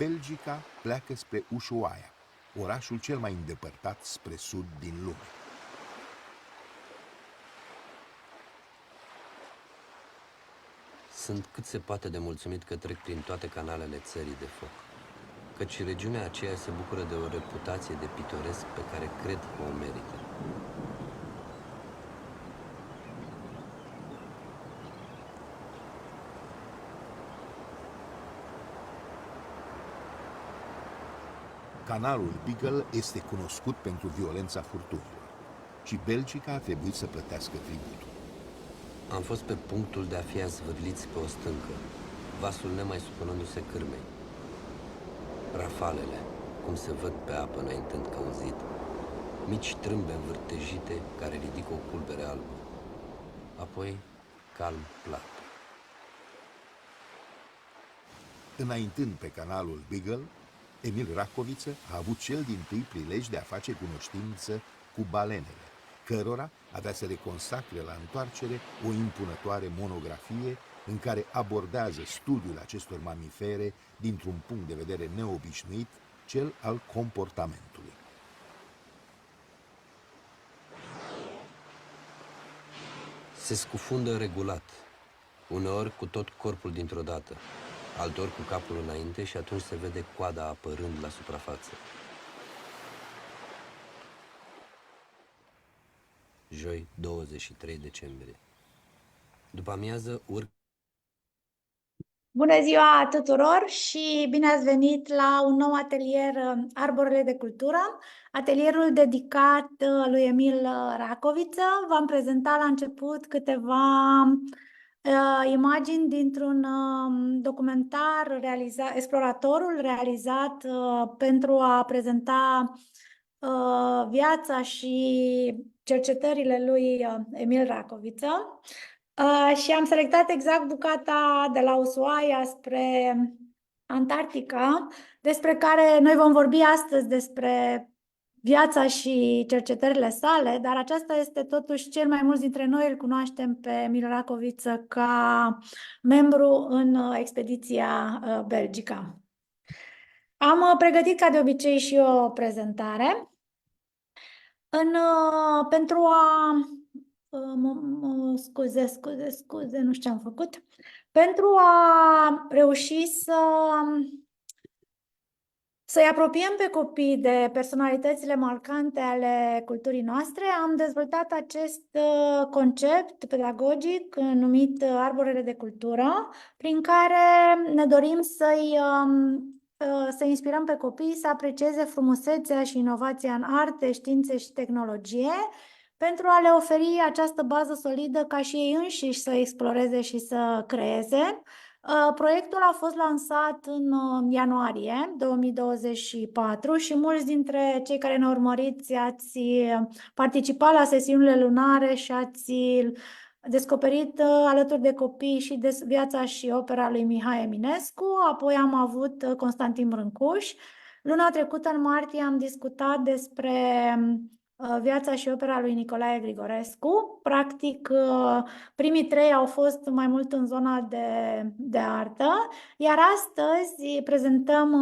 Belgica pleacă spre Ushuaia, orașul cel mai îndepărtat spre sud din lume. Sunt cât se poate de mulțumit că trec prin toate canalele țării de foc, căci regiunea aceea se bucură de o reputație de pitoresc pe care cred că o merită. Canalul Beagle este cunoscut pentru violența furtunilor și Belgica a trebuit să plătească tributul. Am fost pe punctul de a fi azvârliți pe o stâncă, vasul nemai supunându-se cârmei. Rafalele, cum se văd pe apă înaintând călzit, mici trâmbe învârtejite care ridică o pulbere albă. Apoi, calm plat. Înaintând pe canalul Beagle, Emil Racoviță a avut cel dintâi prilej de a face cunoștință cu balenele, cărora avea să le consacre la întoarcere o impunătoare monografie în care abordează studiul acestor mamifere dintr-un punct de vedere neobișnuit, cel al comportamentului. Se scufundă regulat, uneori cu tot corpul dintr-o dată, altor cu capul înainte și atunci se vede coada apărând la suprafață. Joi, 23 decembrie. După amiază urc. Bună ziua tuturor și bine ați venit la un nou atelier Arborele de Cultură, atelierul dedicat lui Emil Racoviță. V-am prezentat la început câteva imagini dintr-un documentar realizat, Exploratorul, realizat pentru a prezenta viața și cercetările lui Emil Racoviță. Și am selectat exact bucata de la Ushuaia spre Antarctica, despre care noi vom vorbi astăzi, despre viața și cercetările sale, dar aceasta este totuși, cel mai mulți dintre noi îl cunoaștem pe Emil Racoviță ca membru în expediția Belgica. Am pregătit ca de obicei și o prezentare pentru a scuze, nu știu ce am făcut. Pentru a reuși să-i apropiem pe copii de personalitățile marcante ale culturii noastre, am dezvoltat acest concept pedagogic numit Arborele de Cultură, prin care ne dorim să inspirăm pe copii să aprecieze frumusețea și inovația în arte, științe și tehnologie, pentru a le oferi această bază solidă ca și ei înșiși să exploreze și să creeze. Proiectul a fost lansat în ianuarie 2024 și mulți dintre cei care ne urmăriți ați participat la sesiunile lunare și ați descoperit alături de copii și de viața și opera lui Mihai Eminescu. Apoi am avut Constantin Brâncuș. Luna trecută, în martie, am discutat despre viața și opera lui Nicolae Grigorescu. Practic, primii trei au fost mai mult în zona de artă, iar astăzi prezentăm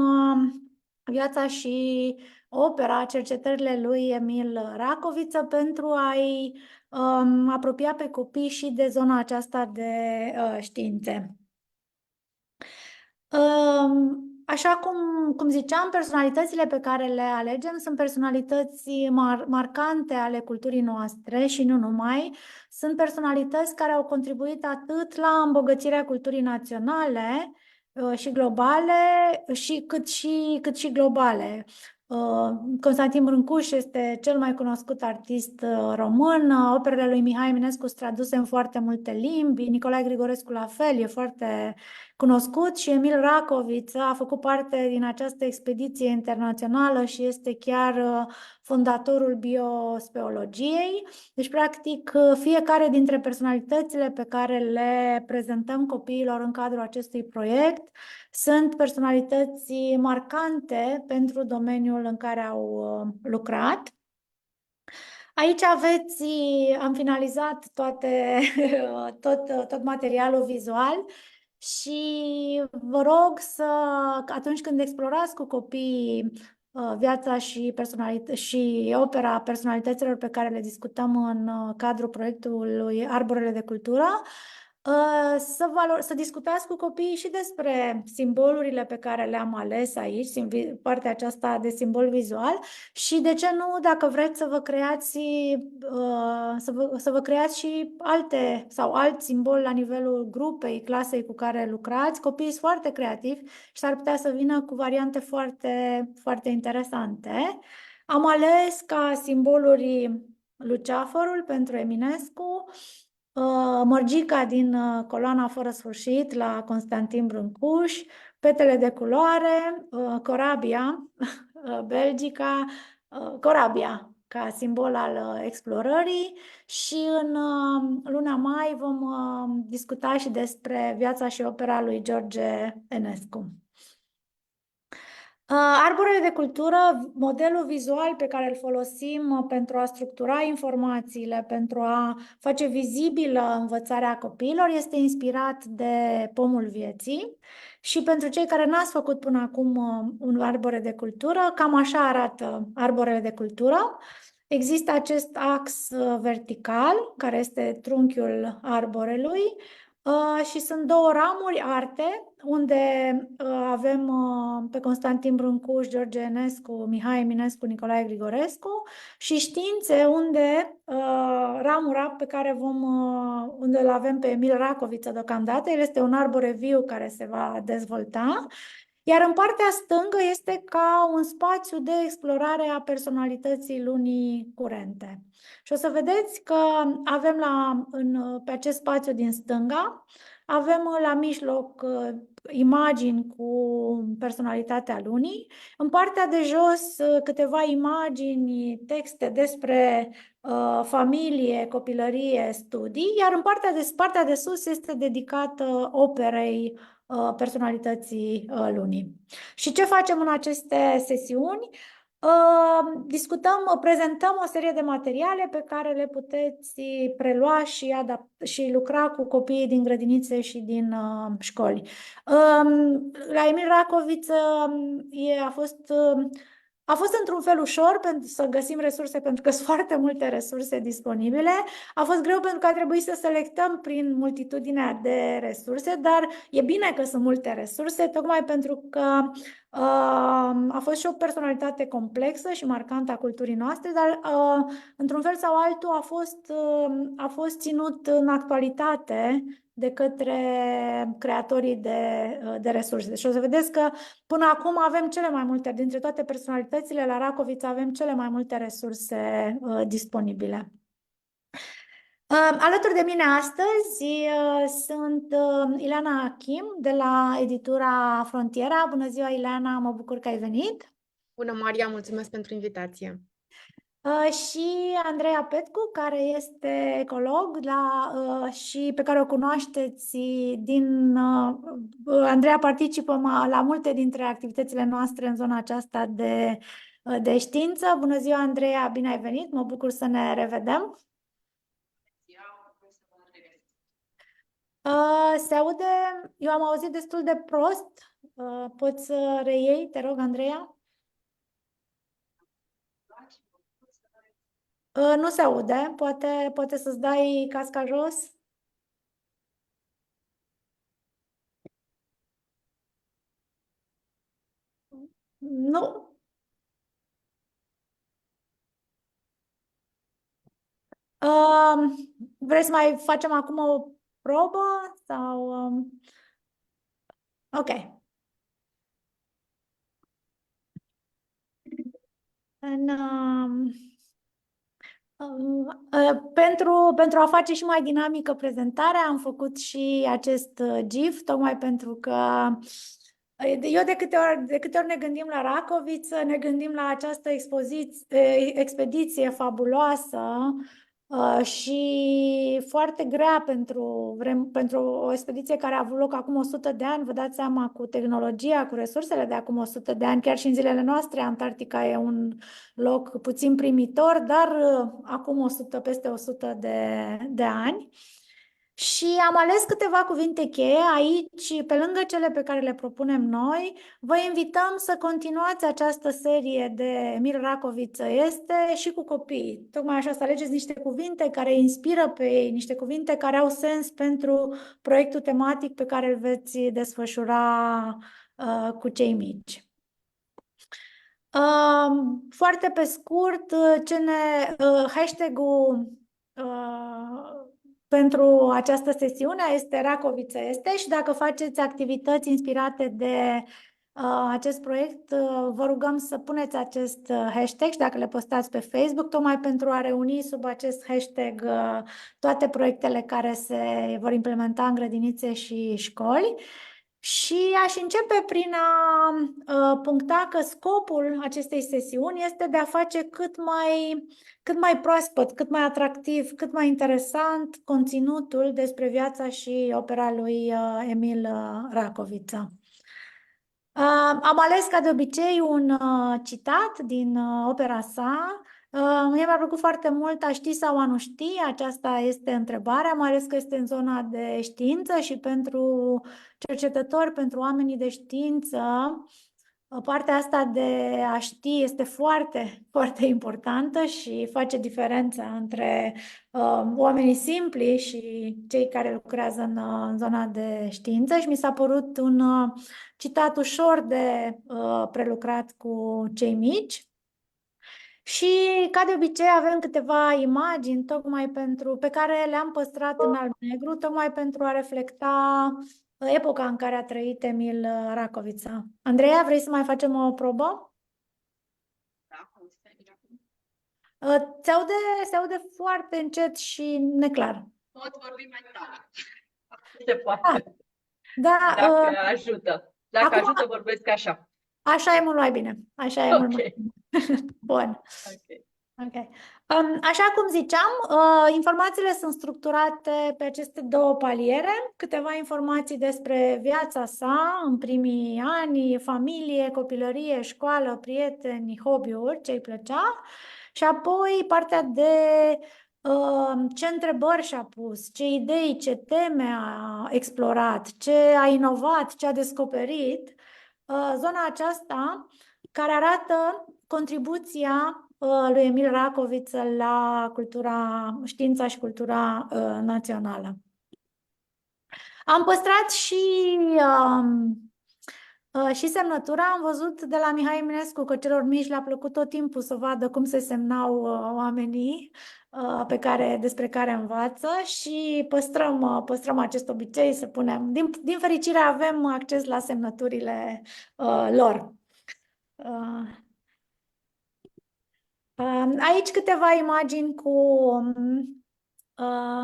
viața și opera, cercetările lui Emil Racoviță pentru a-i apropia pe copii și de zona aceasta de științe. Așa cum ziceam, personalitățile pe care le alegem sunt personalități marcante ale culturii noastre și nu numai. Sunt personalități care au contribuit atât la îmbogățirea culturii naționale și globale, cât și globale. Constantin Brâncuș este cel mai cunoscut artist român, operele lui Mihai Eminescu sunt traduse în foarte multe limbi, Nicolae Grigorescu la fel, e foarte cunoscut și Emil Racoviță a făcut parte din această expediție internațională și este chiar fondatorul biospeologiei. Deci, practic, fiecare dintre personalitățile pe care le prezentăm copiilor în cadrul acestui proiect sunt personalități marcante pentru domeniul în care au lucrat. Aici am finalizat tot materialul vizual și vă rog să, atunci când explorați cu copiii viața și opera personalităților pe care le discutăm în cadrul proiectului Arborele de Cultură, să discutați cu copiii și despre simbolurile pe care le-am ales aici, partea aceasta de simbol vizual, și de ce nu, dacă vreți să vă creați să vă creați și alte sau alt simbol la nivelul grupei, clasei cu care lucrați. Copiii sunt foarte creativi și s-ar putea să vină cu variante foarte, foarte interesante. Am ales ca simboluri luceafărul pentru Eminescu, Mărgica din Coloana fără sfârșit la Constantin Brâncuș, Petele de culoare, corabia, Belgica, corabia ca simbol al explorării, și în luna mai vom discuta și despre viața și opera lui George Enescu. Arborele de cultură, modelul vizual pe care îl folosim pentru a structura informațiile, pentru a face vizibilă învățarea copiilor, este inspirat de Pomul Vieții. Și pentru cei care n-ați făcut până acum un arbore de cultură, cam așa arată arborele de cultură. Există acest ax vertical, care este trunchiul arborelui, și sunt două ramuri arte, unde avem pe Constantin Brâncuș, George Enescu, Mihai Eminescu, Nicolae Grigorescu, și științe, unde ramura pe care unde îl avem pe Emil Racoviță deocamdată. El este un arbore viu care se va dezvolta. Iar în partea stângă este ca un spațiu de explorare a personalității lunii curente. Și o să vedeți că avem pe acest spațiu din stânga, avem la mijloc imagini cu personalitatea lunii, în partea de jos câteva imagini, texte despre familie, copilărie, studii, iar în partea de sus este dedicată operei personalității lunii. Și ce facem în aceste sesiuni? Prezentăm o serie de materiale pe care le puteți prelua și lucra cu copiii din grădinițe și din școli. La Emil Racoviță a fost într-un fel ușor pentru să găsim resurse, pentru că sunt foarte multe resurse disponibile. A fost greu pentru că a trebuit să selectăm prin multitudinea de resurse, dar e bine că sunt multe resurse, tocmai pentru că a fost și o personalitate complexă și marcantă a culturii noastre, dar într-un fel sau altul a fost ținut în actualitate de către creatorii de resurse. Și o să vedeți că până acum avem cele mai multe, dintre toate personalitățile, la Racoviță avem cele mai multe resurse disponibile. Alături de mine astăzi sunt Ileana Achim de la editura Frontiera. Bună ziua, Ileana, mă bucur că ai venit. Bună, Maria, mulțumesc pentru invitație. Și Andreea Petcu, care este ecolog și pe care o cunoașteți Andreea participă la multe dintre activitățile noastre în zona aceasta de știință. Bună ziua, Andreea, bine ai venit, mă bucur să ne revedem. Se aude, eu am auzit destul de prost. Poți să reiei, te rog, Andreea? Nu se aude, poate să-ți dai casca jos? Nu. Vrei să mai facem acum o probă? Sau... Ok. Pentru a face și mai dinamică prezentarea, am făcut și acest GIF, tocmai pentru că eu de câte ori ne gândim la Racoviță, ne gândim la această expediție fabuloasă și foarte grea pentru o expediție care a avut loc acum 100 de ani. Vă dați seama, cu tehnologia, cu resursele de acum 100 de ani, chiar și în zilele noastre, Antarctica e un loc puțin primitor, dar acum peste 100 de ani. Și am ales câteva cuvinte cheie aici, pe lângă cele pe care le propunem noi. Vă invităm să continuați această serie de Emil Racoviță este și cu copiii. Tocmai așa, să alegeți niște cuvinte care inspiră pe ei, niște cuvinte care au sens pentru proiectul tematic pe care îl veți desfășura cu cei mici. Foarte pe scurt, hashtag-ul pentru această sesiune este Racoviță este și dacă faceți activități inspirate de acest proiect, vă rugăm să puneți acest hashtag și dacă le postați pe Facebook, tocmai pentru a reuni sub acest hashtag toate proiectele care se vor implementa în grădinițe și școli. Și aș începe prin a puncta că scopul acestei sesiuni este de a face cât mai proaspăt, cât mai atractiv, cât mai interesant conținutul despre viața și opera lui Emil Racoviță. Am ales ca de obicei un citat din opera sa. Mie mi-a plăcut foarte mult a ști sau a nu ști, aceasta este întrebarea, mai ales că este în zona de știință și pentru cercetători, pentru oamenii de știință, partea asta de a ști este foarte, foarte importantă și face diferența între oamenii simpli și cei care lucrează în zona de știință și mi s-a părut un citat ușor de prelucrat cu cei mici. Și, ca de obicei, avem câteva imagini pe care le-am păstrat în alb-negru, tocmai pentru a reflecta epoca în care a trăit Emil Racoviță. Andreea, vrei să mai facem o probă? Da, cum stai acum? Se aude foarte încet și neclar. Pot vorbi mai tare. Se poate. Da, Dacă ajută. Dacă acum- ajută, vorbesc așa. așa e mult mai bine. Așa e mult mai bine. Bun. Ok. Ok. Așa cum ziceam, informațiile sunt structurate pe aceste două paliere, câteva informații despre viața sa în primii ani, familie, copilărie, școală, prieteni, hobby-uri, ce îi plăcea, și apoi partea de ce întrebări și-a pus, ce idei, ce teme a explorat, ce a inovat, ce a descoperit. Zona aceasta care arată contribuția lui Emil Racoviță la știința și cultura națională. Am păstrat și semnătura. Am văzut de la Mihai Eminescu că celor mici le-a plăcut tot timpul să vadă cum se semnau oamenii despre care învață și păstrăm acest obicei să punem. Din fericire avem acces la semnăturile lor. Aici câteva imagini cu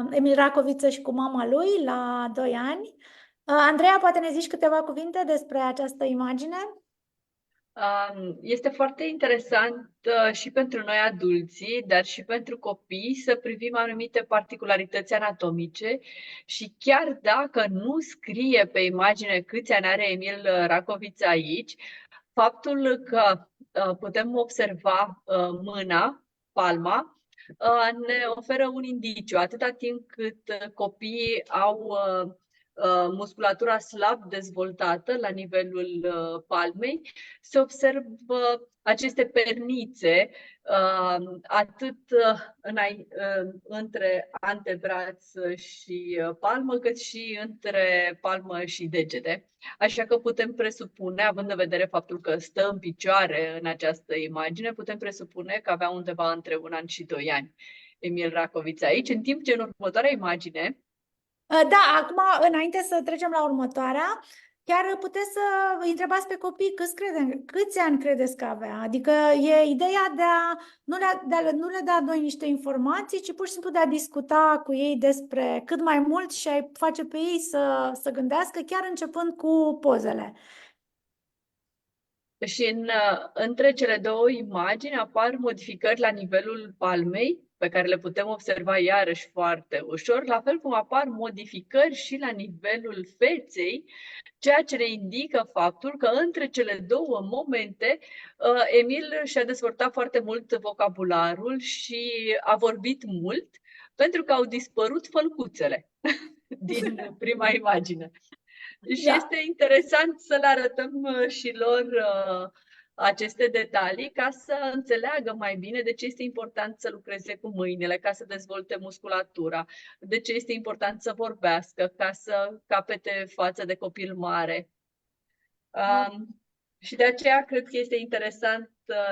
Emil Racoviță și cu mama lui la 2 ani. Andreea, poate ne zici câteva cuvinte despre această imagine? Este foarte interesant și pentru noi adulții, dar și pentru copii să privim anumite particularități anatomice și chiar dacă nu scrie pe imagine câți ani are Emil Racoviță aici, faptul că putem observa mâna, palma, ne oferă un indiciu. Atâta timp cât copiii au musculatura slab dezvoltată la nivelul palmei, se observă aceste pernițe atât între antebraț și palmă, cât și între palmă și degete. Așa că putem presupune, având în vedere faptul că stă în picioare în această imagine, putem presupune că avea undeva între 1 an și 2 ani Emil Racoviță aici, în timp ce în următoarea imagine. Da, acum, înainte să trecem la următoarea, chiar puteți să îi întrebați pe copii câți ani credeți că avea. Adică e ideea de a nu le da noi niște informații, ci pur și simplu de a discuta cu ei despre cât mai mult și a face pe ei să gândească, chiar începând cu pozele. Și între cele două imagini apar modificări la nivelul palmei, pe care le putem observa iarăși foarte ușor, la fel cum apar modificări și la nivelul feței, ceea ce ne indică faptul că între cele două momente Emil și-a dezvoltat foarte mult vocabularul și a vorbit mult, pentru că au dispărut fălcuțele. din prima imagine. Și Da. este interesant să le arătăm și lor aceste detalii ca să înțeleagă mai bine de ce este important să lucreze cu mâinile, ca să dezvolte musculatura, de ce este important să vorbească, ca să capete față de copil mare. Și de aceea cred că este interesant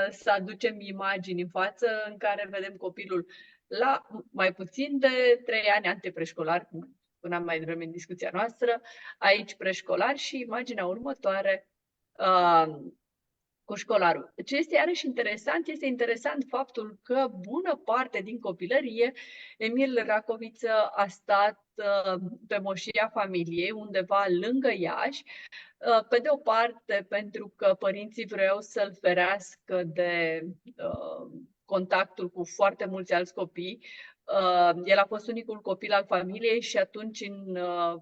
să aducem imagini în față în care vedem copilul la mai puțin de 3 ani antepreșcolar, cum spuneam mai devreme în discuția noastră, aici preșcolar și imaginea următoare cu școlarul. Ce este iarăși interesant, este interesant faptul că bună parte din copilărie Emil Racoviță a stat pe moșia familiei, undeva lângă Iași, pe de o parte pentru că părinții vreau să-l ferească de contactul cu foarte mulți alți copii. El a fost unicul copil al familiei și atunci, în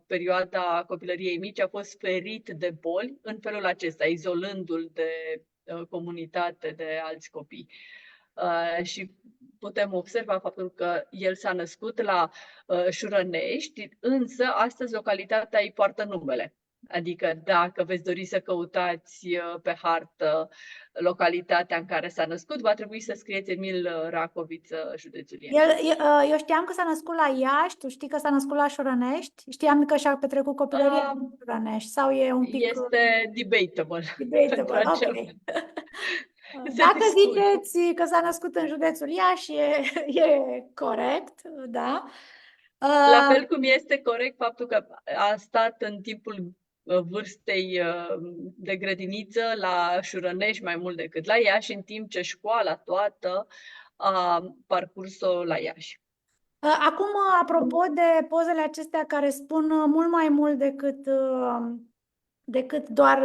perioada copilăriei mici, a fost ferit de boli în felul acesta, izolându-l de comunitate, de alți copii. Și putem observa faptul că el s-a născut la Șurănești, însă astăzi localitatea îi poartă numele. Adică dacă veți dori să căutați pe hartă localitatea în care s-a născut, va trebui să scrieți Emil Racoviță, județul Iași. Eu știam că s-a născut la Iași, tu știi că s-a născut la Șurănești? Știam că și-a petrecut copilăria în Șurănești sau e un pic... Este debatable. Debatable, ok. Dacă ziceți că s-a născut în județul Iași, e corect, da. La fel cum este corect faptul că a stat în timpul vârstei de grădiniță la Șurănești mai mult decât la Iași, în timp ce școala toată a parcurs-o la Iași. Acum, apropo de pozele acestea care spun mult mai mult decât doar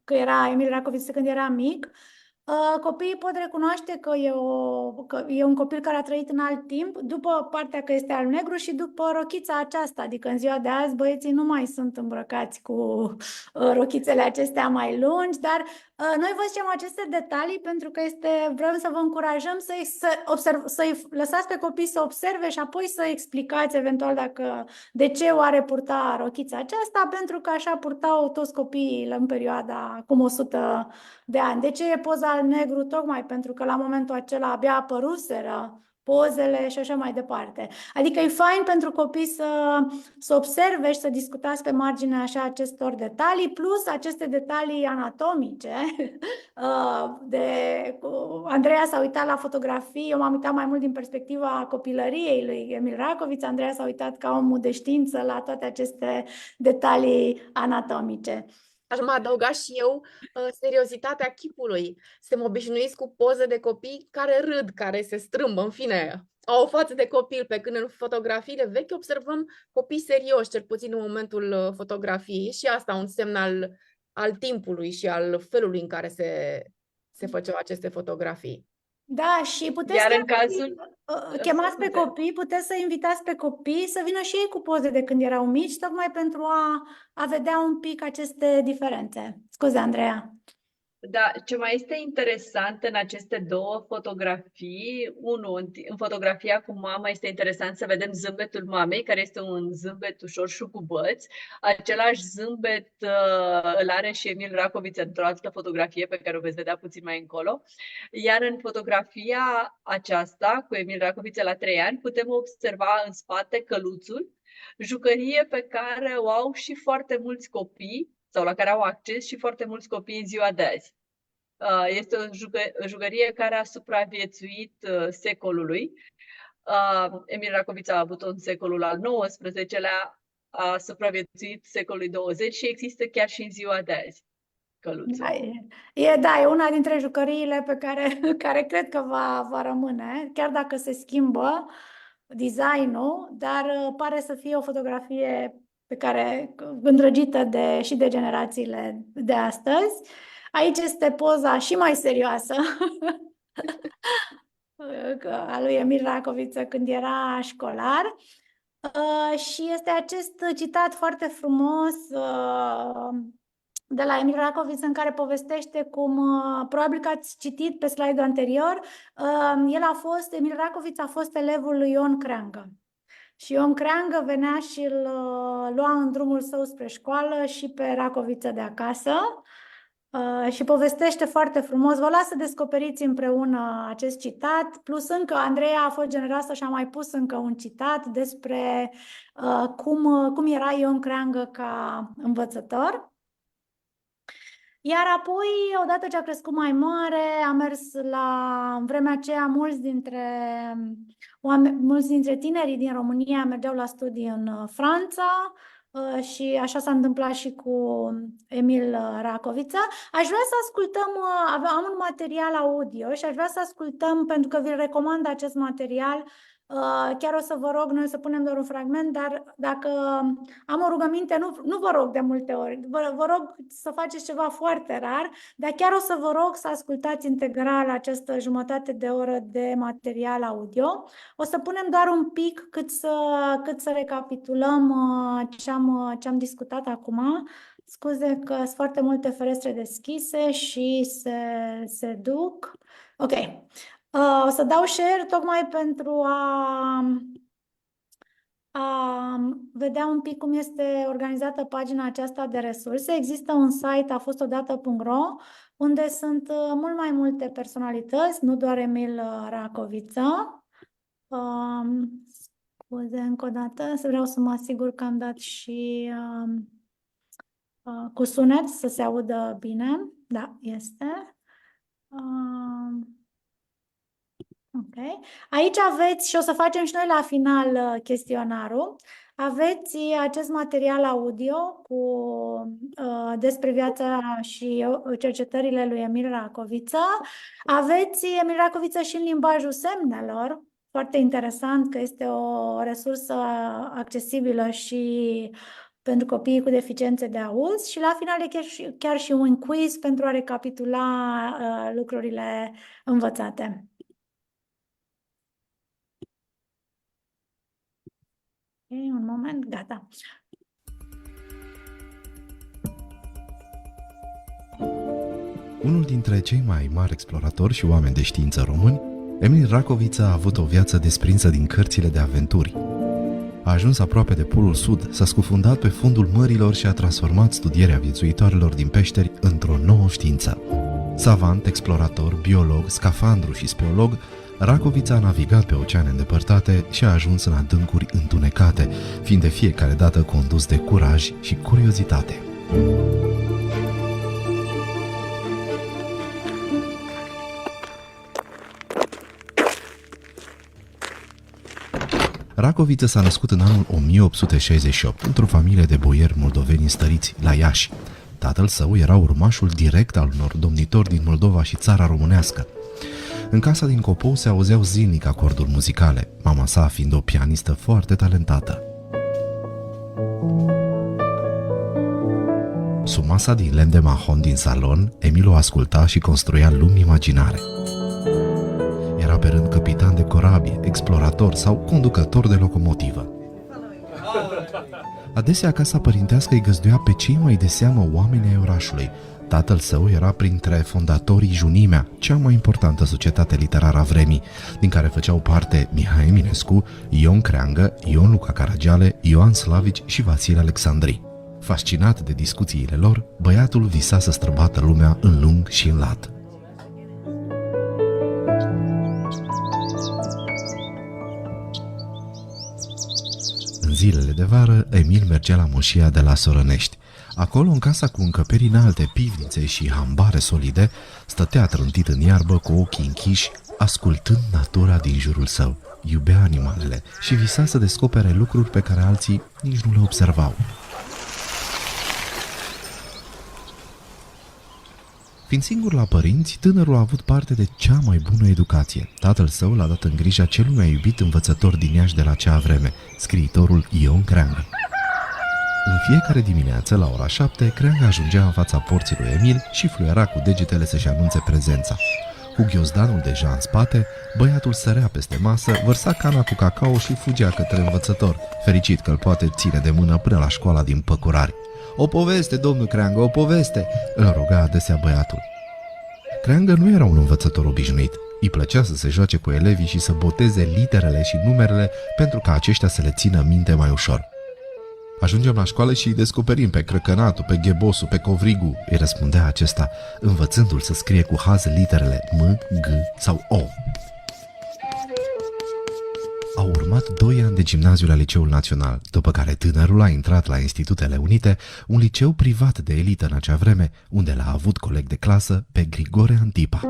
că era Emil Racoviță când era mic, copiii pot recunoaște că e un copil care a trăit în alt timp, după partea că este alb-negru și după rochița aceasta. Adică în ziua de azi băieții nu mai sunt îmbrăcați cu rochițele acestea mai lungi, dar noi vă zicem aceste detalii pentru că vrem să vă încurajăm să-i lăsați pe copii să observe și apoi să explicați eventual de ce oare purta rochița aceasta, pentru că așa purtau toți copiii în perioada acum 100 de ani. De ce e poza alb-negru? Tocmai pentru că la momentul acela abia apăruseră pozele și așa mai departe. Adică e fain pentru copii să observe și să discutați pe marginea așa acestor detalii, plus aceste detalii anatomice. Andreea s-a uitat la fotografii, eu m-am uitat mai mult din perspectiva copilăriei lui Emil Racoviță, Andreea s-a uitat ca omul de știință la toate aceste detalii anatomice. Aș mai adăuga și eu seriozitatea chipului. Suntem obișnuiți cu poze de copii care râd, care se strâmbă, în fine, au o față de copil, pe când în fotografiile vechi observăm copii serioși, cel puțin în momentul fotografiei, și asta un semn al timpului și al felului în care se făceau aceste fotografii. Da, și puteți chemați pe copii, puteți să invitați pe copii să vină și ei cu poze de când erau mici, tocmai pentru a vedea un pic aceste diferențe. Scuze, Andreea. Da, ce mai este interesant în aceste două fotografii, în fotografia cu mama este interesant să vedem zâmbetul mamei, care este un zâmbet ușor șucubăț. Același zâmbet îl are și Emil Racoviță într-o altă fotografie pe care o veți vedea puțin mai încolo. Iar în fotografia aceasta cu Emil Racoviță la 3 ani putem observa în spate căluțul, jucărie pe care o au și foarte mulți copii, sau la care au acces și foarte mulți copii în ziua de azi. Este o jucărie care a supraviețuit secolului. Emil Racoviță a avut-o în secolul al XIX-lea, a supraviețuit secolului 20 și există chiar și în ziua de azi. Căluțul. E una dintre jucăriile pe care cred că va rămâne, chiar dacă se schimbă designul, dar pare să fie o fotografie îndrăgită și de generațiile de astăzi. Aici este poza și mai serioasă a lui Emil Racoviță când era școlar. Și este acest citat foarte frumos de la Emil Racoviță în care povestește cum, probabil că ați citit pe slide-ul anterior, Emil Racoviță a fost elevul lui Ion Creangă. Și Ion Creangă venea și îl lua în drumul său spre școală și pe Racoviță de acasă. Și povestește foarte frumos. Vă las să descoperiți împreună acest citat, plus încă Andreea a fost generoasă și a mai pus încă un citat despre cum era Ion Creangă ca învățător. Iar apoi, odată ce a crescut mai mare, a mers în vremea aceea, mulți dintre tinerii din România mergeau la studii în Franța, și așa s-a întâmplat și cu Emil Racoviță. Aș vrea să ascultăm, am un material audio și aș vrea să ascultăm, pentru că vi-l recomand acest material. Chiar o să vă rog, noi să punem doar un fragment, dar dacă am o rugăminte, nu vă rog de multe ori, vă rog să faceți ceva foarte rar, dar chiar o să vă rog să ascultați integral această jumătate de oră de material audio. O să punem doar un pic cât să recapitulăm ce am discutat acum. Scuze că sunt foarte multe ferestre deschise și se duc. Ok. O să dau share tocmai pentru a vedea un pic cum este organizată pagina aceasta de resurse. Există un site, afostodată.ro, unde sunt mult mai multe personalități, nu doar Emil Racoviță. Scuze încă o dată, vreau să mă asigur că am dat și cu sunet să se audă bine. Da, este. Ok. Aici aveți, și o să facem și noi la final chestionarul, aveți acest material audio despre viața și cercetările lui Emil Racoviță. Aveți Emil Racoviță și în limbajul semnelor, foarte interesant că este o resursă accesibilă și pentru copiii cu deficiențe de auz, și la final e chiar și un quiz pentru a recapitula lucrurile învățate. Un moment, gata. Unul dintre cei mai mari exploratori și oameni de știință români, Emil Racoviță a avut o viață desprinsă din cărțile de aventuri. A ajuns aproape de Polul Sud, s-a scufundat pe fundul mărilor și a transformat studierea viețuitoarelor din peșteri într-o nouă știință. Savant, explorator, biolog, scafandru și speolog, Racoviță a navigat pe oceane îndepărtate și a ajuns în adâncuri întunecate, fiind de fiecare dată condus de curaj și curiozitate. Racoviță s-a născut în anul 1868 într-o familie de boieri moldoveni înstăriți la Iași. Tatăl său era urmașul direct al unor domnitori din Moldova și țara românească. În casa din Copou se auzeau zilnic acorduri muzicale, mama sa fiind o pianistă foarte talentată. Sub masa din lemn de mahon din salon, Emil o asculta și construia lumi imaginare. Era pe rând capitan de corabie, explorator sau conducător de locomotivă. Adesea casa părintească îi găzduia pe cei mai de seamă oameni ai orașului. Tatăl său era printre fondatorii Junimea, cea mai importantă societate literară a vremii, din care făceau parte Mihai Eminescu, Ion Creangă, Ion Luca Caragiale, Ioan Slavici și Vasile Alexandri. Fascinat de discuțiile lor, băiatul visa să străbată lumea în lung și în lat. În zilele de vară, Emil mergea la moșia de la Sorănești. Acolo, în casa cu încăperi înalte, pivnițe și hambare solide, stătea trântit în iarbă cu ochii închiși, ascultând natura din jurul său. Iubea animalele și visa să descopere lucruri pe care alții nici nu le observau. Fiind singur la părinți, tânărul a avut parte de cea mai bună educație. Tatăl său l-a dat în grija celui mai iubit învățător din Iași de la acea vreme, scriitorul Ion Creangă. În fiecare dimineață, la ora 7, Creangă ajungea în fața porții lui Emil și fluiera cu degetele să-și anunțe prezența. Cu ghiozdanul deja în spate, băiatul sărea peste masă, vărsa cana cu cacao și fugea către învățător, fericit că îl poate ține de mână până la școala din Păcurari. "O poveste, domnul Creangă, o poveste!" îl ruga adesea băiatul. Creangă nu era un învățător obișnuit. Îi plăcea să se joace cu elevii și să boteze literele și numerele pentru ca aceștia să le țină minte mai ușor. Ajungem la școală și îi descoperim pe Crăcănatul, pe Ghebosul, pe Covrigu, îi răspundea acesta, învățându-l să scrie cu hază literele M, G sau O. Au urmat 2 ani de gimnaziu la Liceul Național, după care tânărul a intrat la Institutele Unite, un liceu privat de elită în acea vreme, unde l-a avut coleg de clasă pe Grigore Antipa.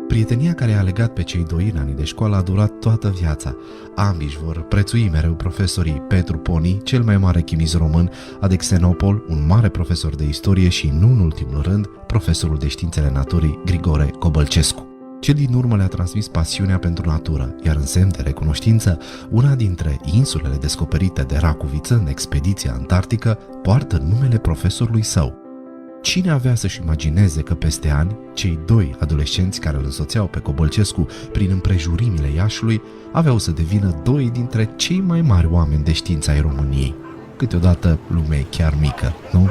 Prietenia care a legat pe cei 2 în anii de școală a durat toată viața. Ambii își vor prețui mereu profesorii Petru Poni, cel mai mare chimist român, Adexenopol, un mare profesor de istorie și, nu în ultimul rând, profesorul de științele naturii Grigore Cobălcescu. Cel din urmă le-a transmis pasiunea pentru natură, iar în semn de recunoștință, una dintre insulele descoperite de Racoviță în expediția antarctică poartă numele profesorului său. Cine avea să-și imagineze că peste ani, cei 2 adolescenți care îl însoțeau pe Cobălcescu prin împrejurimile Iașului aveau să devină 2 dintre cei mai mari oameni de știință ai României. Câteodată lumea e chiar mică, nu?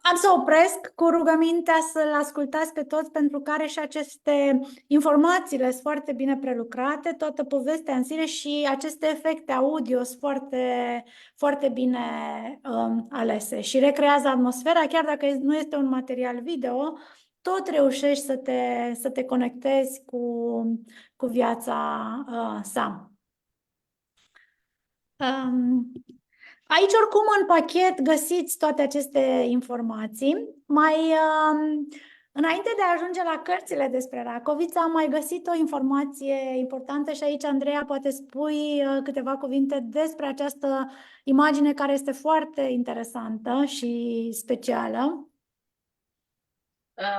Am să opresc cu rugămintea să-l ascultați pe toți, pentru care și aceste informațiile sunt foarte bine prelucrate, toată povestea în sine și aceste efecte audio sunt foarte, foarte bine alese și recrează atmosfera, chiar dacă nu este un material video, tot reușești să te conectezi cu viața sa. Aici, oricum, în pachet găsiți toate aceste informații. Înainte de a ajunge la cărțile despre Racoviță, am mai găsit o informație importantă și aici, Andreea, poate spui câteva cuvinte despre această imagine care este foarte interesantă și specială.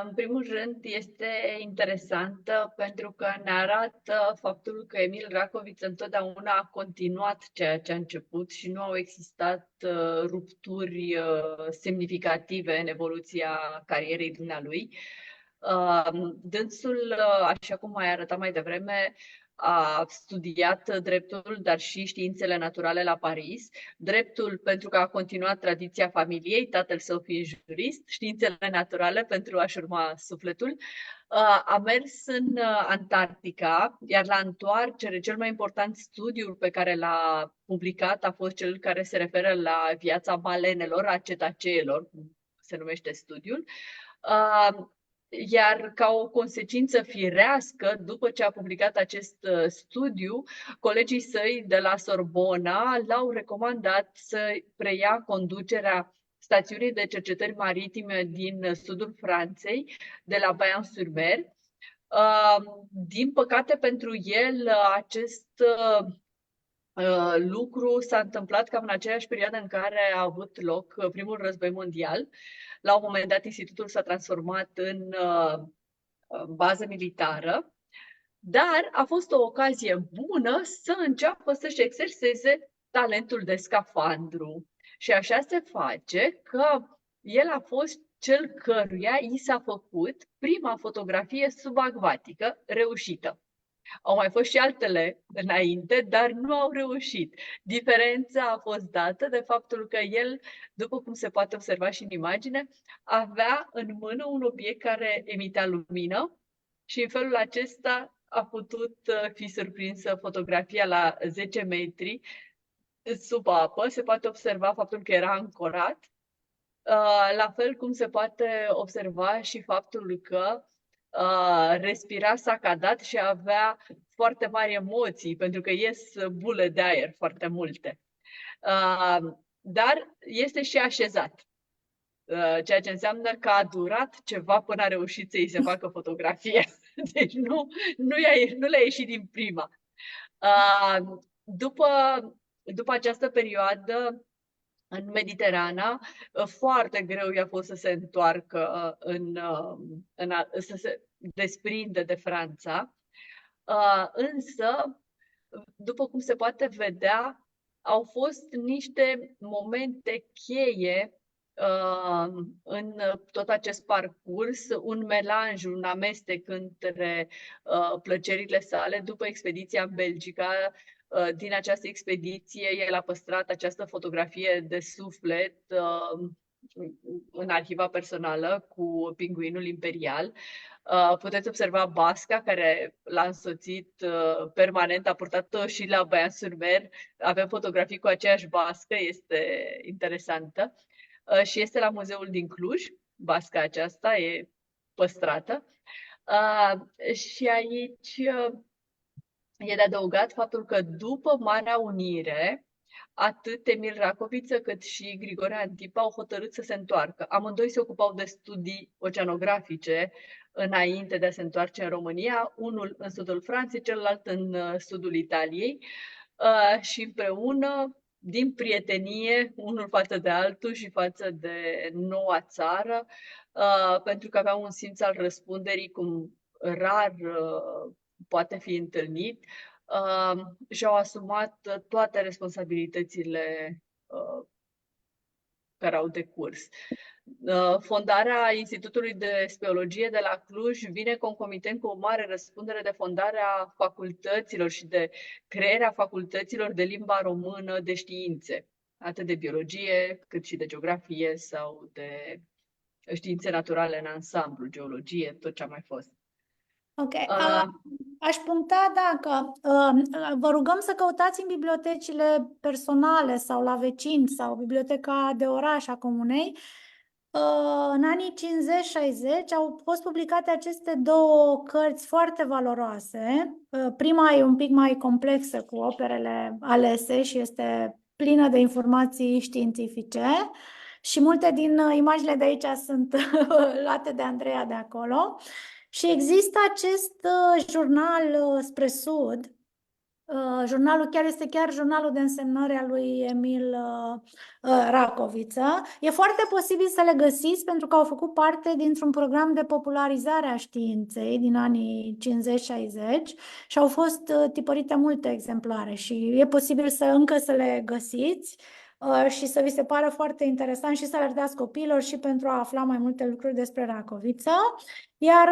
În primul rând, este interesantă pentru că ne arată faptul că Emil Racoviță întotdeauna a continuat ceea ce a început și nu au existat rupturi semnificative în evoluția carierei dumnealui. Dânsul, așa cum mai arătat mai devreme, a studiat dreptul, dar și științele naturale la Paris. Dreptul pentru că a continuat tradiția familiei, tatăl său fiind jurist, științele naturale pentru a-și urma sufletul. A mers în Antarctica, iar la întoarcere, cel mai important studiu pe care l-a publicat a fost cel care se referă la viața balenelor, a cetaceelor, cum se numește studiul. Iar ca o consecință firească, după ce a publicat acest studiu, colegii săi de la Sorbona l-au recomandat să preia conducerea stațiunii de cercetări maritime din sudul Franței, de la Bayonne-sur-Mer. Din păcate pentru el, acest lucru s-a întâmplat cam în aceeași perioadă în care a avut loc primul război mondial. La un moment dat, institutul s-a transformat în bază militară, dar a fost o ocazie bună să înceapă să-și exerseze talentul de scafandru. Și așa se face că el a fost cel căruia i s-a făcut prima fotografie subacvatică reușită. Au mai fost și altele înainte, dar nu au reușit. Diferența a fost dată de faptul că el, după cum se poate observa și în imagine, avea în mână un obiect care emitea lumină și în felul acesta a putut fi surprinsă fotografia la 10 metri sub apă. Se poate observa faptul că era ancorat, la fel cum se poate observa și faptul că respira sacadat și avea foarte mari emoții, pentru că ies bule de aer foarte multe. Dar este și așezat, ceea ce înseamnă că a durat ceva până a reușit să-i se facă fotografie. Deci nu le-a ieșit din prima. După această perioadă, în Mediterana, foarte greu i-a fost să se întoarcă, să se desprinde de Franța. Însă, după cum se poate vedea, au fost niște momente cheie în tot acest parcurs, un melanj, un amestec între plăcerile sale. După expediția în Belgica, din această expediție, el a păstrat această fotografie de suflet în arhiva personală cu pinguinul imperial. Puteți observa basca care l-a însoțit permanent, a purtat-o și la Baia-sur-Mer. Avem fotografii cu aceeași bască, este interesantă. Și este la muzeul din Cluj, basca aceasta e păstrată. Și aici e de adăugat faptul că după Marea Unire, atât Emil Racoviță cât și Grigore Antipa au hotărât să se întoarcă. Amândoi se ocupau de studii oceanografice înainte de a se întoarce în România, unul în sudul Franței, celălalt în sudul Italiei, și împreună, din prietenie, unul față de altul și față de noua țară, pentru că aveau un simț al răspunderii cum rar poate fi întâlnit, și-au asumat toate responsabilitățile care au decurs. Fondarea Institutului de Speologie de la Cluj vine concomitent cu o mare răspundere de fondarea facultăților și de crearea facultăților de limba română de științe, atât de biologie, cât și de geografie sau de științe naturale în ansamblu, geologie, tot ce a mai fost. Ok. Aș puncta dacă vă rugăm să căutați în bibliotecile personale sau la vecini sau biblioteca de oraș a comunei. În anii 50-60 au fost publicate aceste două cărți foarte valoroase. Prima e un pic mai complexă cu operele alese și este plină de informații științifice. Și multe din imaginile de aici sunt luate de Andreea de acolo. Și există acest jurnal spre sud. Jurnalul este chiar jurnalul de însemnări al lui Emil Racoviță. E foarte posibil să le găsiți pentru că au făcut parte dintr-un program de popularizare a științei din anii 50-60 și au fost tipărite multe exemplare și e posibil încă să le găsiți și să vi se pară foarte interesant și să le dați copiilor și pentru a afla mai multe lucruri despre Racoviță. Iar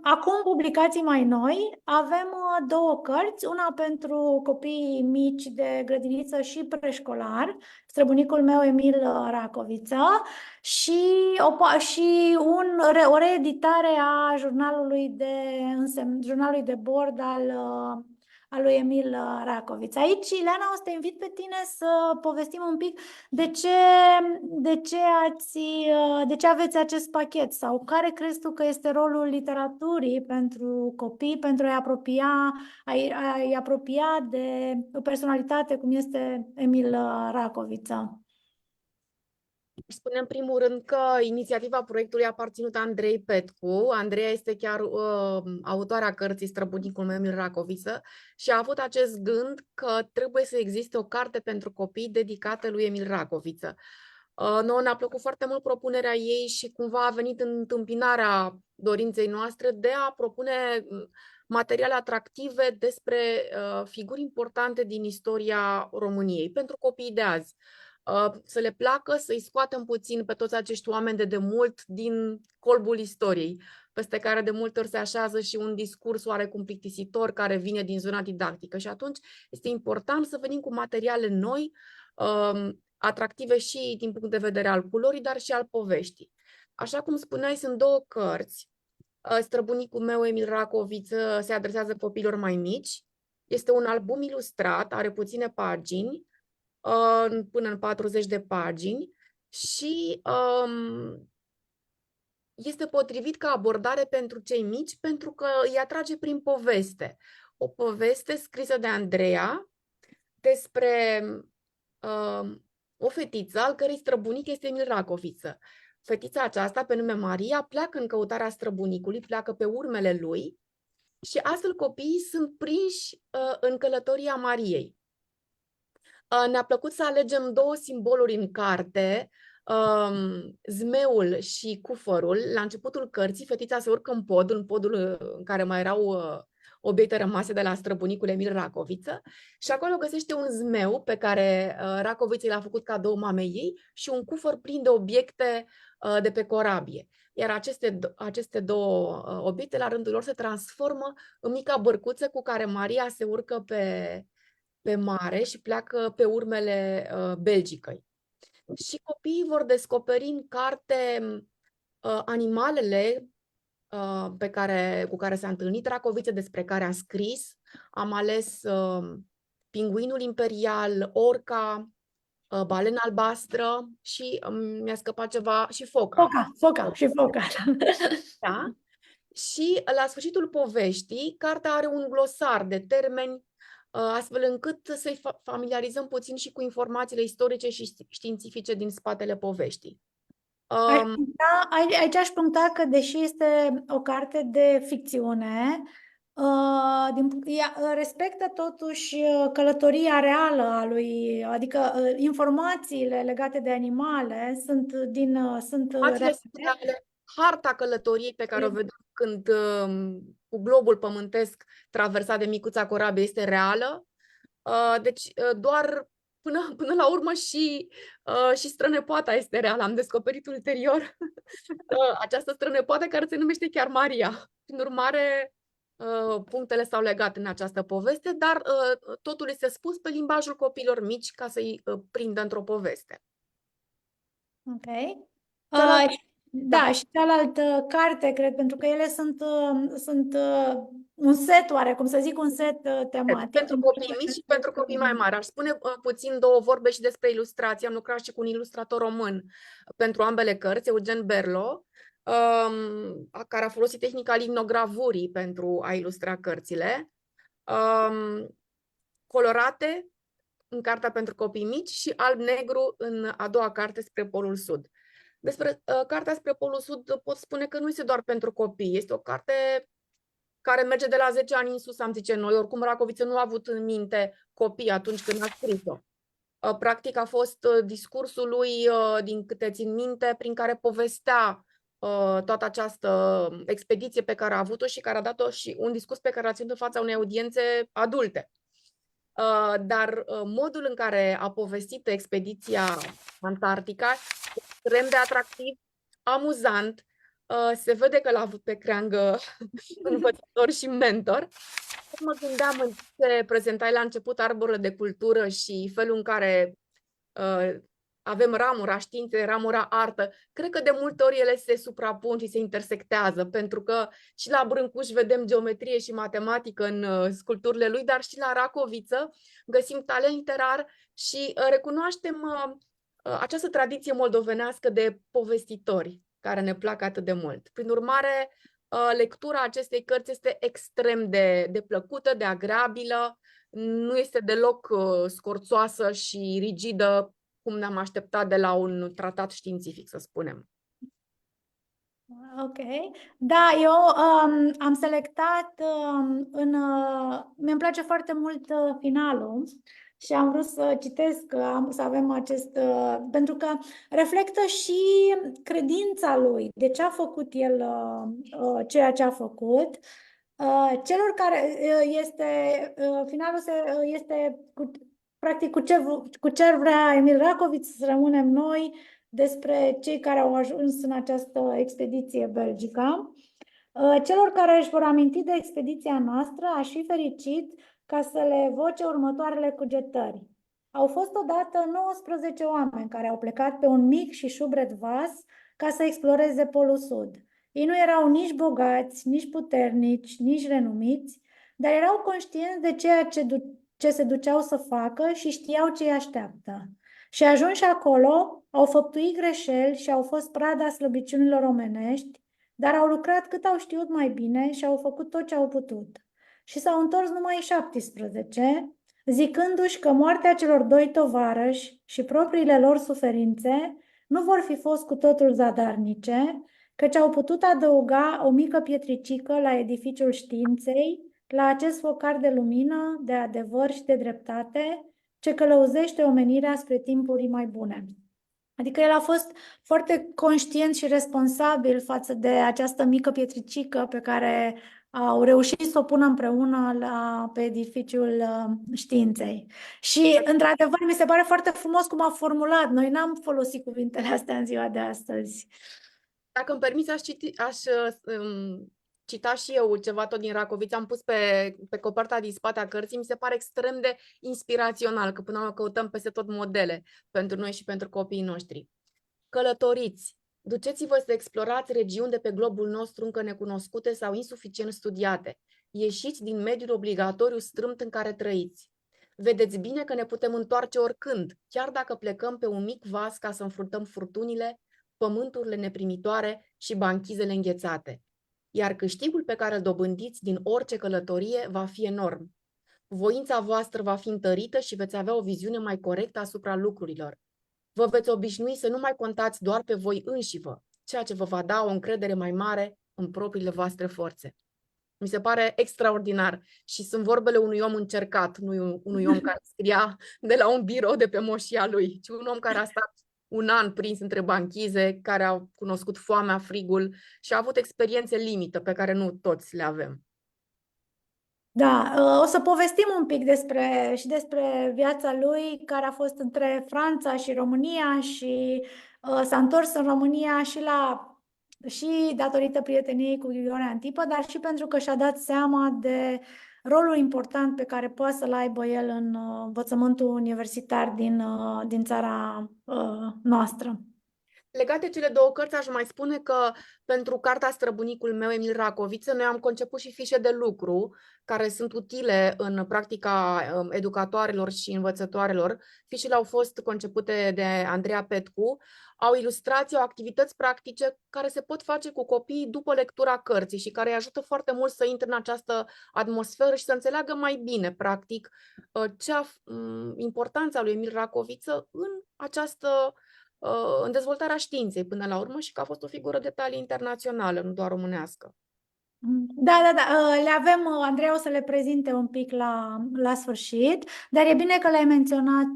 acum, publicații mai noi, avem două cărți, una pentru copii mici de grădiniță și preșcolar, străbunicul meu Emil Racoviță, și o reeditare a jurnalului de bord al lui Emil Racoviță. Aici, Ileana, o să te invit pe tine să povestim un pic de ce aveți acest pachet sau care crezi tu că este rolul literaturii pentru copii, pentru a-i apropia de o personalitate cum este Emil Racoviță. Spune în primul rând că inițiativa proiectului a aparținut Andrei Petcu. Andreea este chiar autoarea cărții Străbunicul meu Emil Racoviță și a avut acest gând că trebuie să existe o carte pentru copii dedicată lui Emil Racoviță. Nouă ne-a plăcut foarte mult propunerea ei și cumva a venit în întâmpinarea dorinței noastre de a propune materiale atractive despre figuri importante din istoria României pentru copiii de azi. Să le placă, să-i scoatem puțin pe toți acești oameni de demult din colbul istoriei, peste care de multe ori se așează și un discurs oarecum plictisitor care vine din zona didactică. Și atunci este important să venim cu materiale noi, atractive și din punct de vedere al culorii, dar și al poveștii. Așa cum spuneai, sunt două cărți. Străbunicul meu, Emil Racoviță, se adresează copiilor mai mici. Este un album ilustrat, are puține pagini, până în 40 de pagini și este potrivit ca abordare pentru cei mici pentru că îi atrage prin poveste. O poveste scrisă de Andreea despre o fetiță al cărei străbunic este Emil Racoviță. Fetița aceasta, pe nume Maria, pleacă în căutarea străbunicului, pleacă pe urmele lui și astfel copiii sunt prinși în călătoria Mariei. Ne-a plăcut să alegem două simboluri în carte, zmeul și cufărul. La începutul cărții, fetița se urcă în podul în care mai erau obiecte rămase de la străbunicul Emil Racoviță și acolo găsește un zmeu pe care Racoviță l-a făcut cadou mamei ei și un cufăr plin de obiecte de pe corabie. Iar aceste două obiecte, la rândul lor, se transformă în mica bărcuță cu care Maria se urcă pe mare și pleacă pe urmele Belgicăi. și copiii vor descoperi în carte animalele cu care s-a întâlnit Racoviță, despre care a scris. Am ales pinguinul imperial, orca, balena albastră și mi-a scăpat ceva, și foca. Foca și foca. Da? Și la sfârșitul poveștii, cartea are un glosar de termeni, astfel încât să-i familiarizăm puțin și cu informațiile istorice și științifice din spatele poveștii. Aici aș puncta că, deși este o carte de ficțiune, ea respectă totuși călătoria reală a lui, adică informațiile legate de animale sunt reale. Harta călătoriei pe care o vedem când cu globul pământesc traversat de micuța corabie este reală. Deci doar până la urmă și strănepoata este reală. Am descoperit ulterior această strănepoată care se numește chiar Maria. Prin urmare, punctele s-au legat în această poveste, dar totul este spus pe limbajul copiilor mici ca să-i prindă într-o poveste. Ok. Da, și cealaltă carte, cred, pentru că ele sunt un set, oarecum să zic, un set tematic. Pentru copii mici și pentru copii mai mari. Aș spune puțin două vorbe și despre ilustrație. Am lucrat și cu un ilustrator român pentru ambele cărți, Eugen Berlo, care a folosit tehnica linogravurii pentru a ilustra cărțile. Colorate în cartea pentru copii mici și alb-negru în a doua carte, Spre Polul Sud. Despre cartea Spre Polul Sud pot spune că nu este doar pentru copii. Este o carte care merge de la 10 ani în sus, am zice noi. Oricum, Racoviță nu a avut în minte copii atunci când a scris-o. Practic a fost discursul lui, din câte țin minte, prin care povestea toată această expediție pe care a avut-o și care a dat-o, și un discurs pe care l-a ținut în fața unei audiențe adulte. Dar modul în care a povestit expediția Antarctica este extrem de atractiv, amuzant. Se vede că l-a avut pe creangă învățător și mentor. Mă gândeam în ce prezentai la început arborele de cultură și felul în care avem ramura științe, ramura artă. Cred că de multe ori ele se suprapun și se intersectează, pentru că și la Brâncuș vedem geometrie și matematică în sculpturile lui, dar și la Racoviță găsim talent literar și recunoaștem această tradiție moldovenească de povestitori care ne plac atât de mult. Prin urmare, lectura acestei cărți este extrem de plăcută, de agreabilă, nu este deloc scorțoasă și rigidă, cum ne-am așteptat de la un tratat științific, să spunem. Ok. Da, eu am selectat, mi-mi place foarte mult finalul și am vrut să citesc, să avem acest, pentru că reflectă și credința lui, de ce a făcut el ceea ce a făcut. Celor care finalul este practic cu ce vrea Emil Racoviță să rămânem noi despre cei care au ajuns în această expediție belgică. Celor care își vor aminti de expediția noastră, aș fi fericit ca să le evoce următoarele cugetări. Au fost odată 19 oameni care au plecat pe un mic și șubred vas ca să exploreze Polul Sud. Ei nu erau nici bogați, nici puternici, nici renumiți, dar erau conștienți de ceea ce se duceau să facă și știau ce îi așteaptă. Și ajunși acolo, au făptuit greșeli și au fost prada slăbiciunilor omenești, dar au lucrat cât au știut mai bine și au făcut tot ce au putut. Și s-au întors numai 17, zicându-și că moartea celor doi tovarăși și propriile lor suferințe nu vor fi fost cu totul zadarnice, căci au putut adăuga o mică pietricică la edificiul științei, la acest focar de lumină, de adevăr și de dreptate, ce călăuzește omenirea spre timpuri mai bune. Adică el a fost foarte conștient și responsabil față de această mică pietricică pe care au reușit să o pună împreună pe edificiul științei. Și, într-adevăr, mi se pare foarte frumos cum a formulat. Noi n-am folosit cuvintele astea în ziua de astăzi. Dacă îmi permiți, aș cita și eu ceva tot din Racoviță, am pus pe coperta din spate a cărții, mi se pare extrem de inspirațional, că până la urmă căutăm peste tot modele pentru noi și pentru copiii noștri. Călătoriți! Duceți-vă să explorați regiuni de pe globul nostru încă necunoscute sau insuficient studiate. Ieșiți din mediul obligatoriu strâmt în care trăiți. Vedeți bine că ne putem întoarce oricând, chiar dacă plecăm pe un mic vas ca să înfruntăm furtunile, pământurile neprimitoare și banchizele înghețate. Iar câștigul pe care îl dobândiți din orice călătorie va fi enorm. Voința voastră va fi întărită și veți avea o viziune mai corectă asupra lucrurilor. Vă veți obișnui să nu mai contați doar pe voi înșivă, ceea ce vă va da o încredere mai mare în propriile voastre forțe. Mi se pare extraordinar și sunt vorbele unui om încercat, nu unui om care scria de la un birou de pe moșia lui, ci un om care a stat un an prins între banchize, care a cunoscut foamea, frigul și a avut experiențe limită pe care nu toți le avem. Da, o să povestim un pic despre viața lui, care a fost între Franța și România și s-a întors în România și datorită prieteniei cu Grigore Antipă, dar și pentru că și-a dat seama de rolul important pe care poate să-l aibă el în învățământul universitar din țara noastră. Legat de cele două cărți, aș mai spune că pentru cartea Străbunicul meu, Emil Racoviță, noi am conceput și fișe de lucru care sunt utile în practica educatoarelor și învățătoarelor. Fișele au fost concepute de Andreea Petcu, au ilustrații, au activități practice care se pot face cu copiii după lectura cărții și care îi ajută foarte mult să intre în această atmosferă și să înțeleagă mai bine, practic, importanța lui Emil Racoviță în dezvoltarea științei până la urmă și că a fost o figură de talie internațională, nu doar românească. Da, le avem, Andrei o să le prezinte un pic la sfârșit, dar e bine că le-ai menționat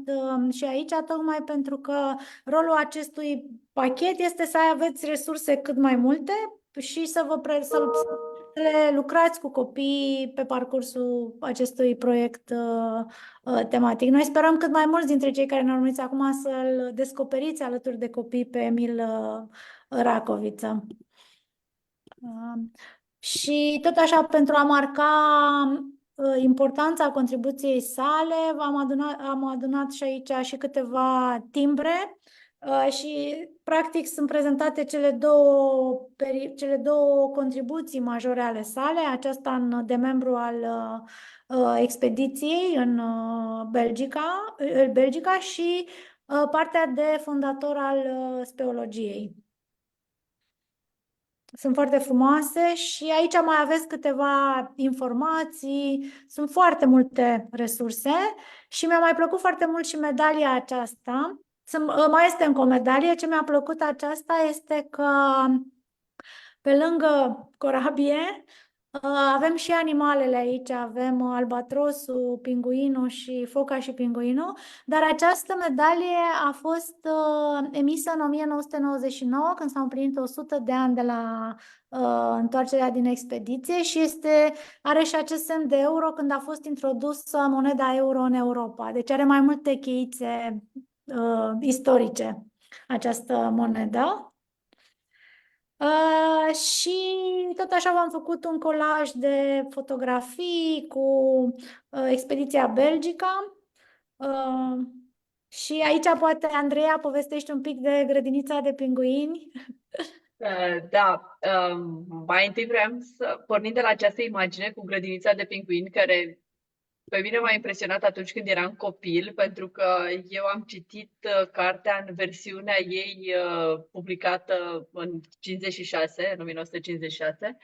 și aici, tocmai pentru că rolul acestui pachet este să aveți resurse cât mai multe și să le lucrați cu copiii pe parcursul acestui proiect tematic. Noi sperăm cât mai mulți dintre cei care ne urmăriți acum să-l descoperiți alături de copii pe Emil Racoviță. Și tot așa, pentru a marca importanța contribuției sale, am adunat și aici și câteva timbre și practic sunt prezentate cele două contribuții majore ale sale, aceasta de membru al expediției în Belgica și partea de fondator al speologiei. Sunt foarte frumoase și aici mai aveți câteva informații, sunt foarte multe resurse și mi-a mai plăcut foarte mult și medalia aceasta. Mai este încă o medalie. Ce mi-a plăcut aceasta este că pe lângă corabie avem și animalele aici, avem albatrosul, pinguinul și foca și pinguinul, dar această medalie a fost emisă în 1999, când s-au împlinit 100 de ani de la întoarcerea din expediție și are și acest semn de euro când a fost introdusă moneda euro în Europa. Deci are mai multe cheițe istorice această monedă. Și tot așa v-am făcut un colaj de fotografii cu expediția Belgica. Și aici poate, Andreea, povestești un pic de grădinița de pinguini. Da, mai întâi vreau să pornim de la această imagine cu grădinița de pinguini, care pe mine m-a impresionat atunci când eram copil, pentru că eu am citit cartea în versiunea ei publicată în 1956.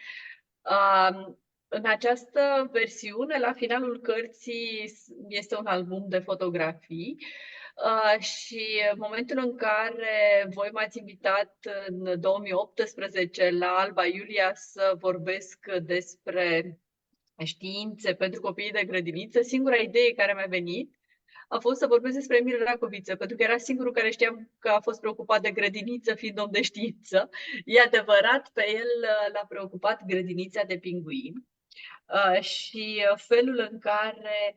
În această versiune, la finalul cărții, este un album de fotografii și în momentul în care voi m-ați invitat în 2018 la Alba Iulia să vorbesc despre științe pentru copiii de grădiniță, singura idee care mi-a venit a fost să vorbesc despre Emil Racoviță, pentru că era singurul care știam că a fost preocupat de grădiniță, fiind om de știință. E adevărat, pe el l-a preocupat grădinița de pinguini și felul în care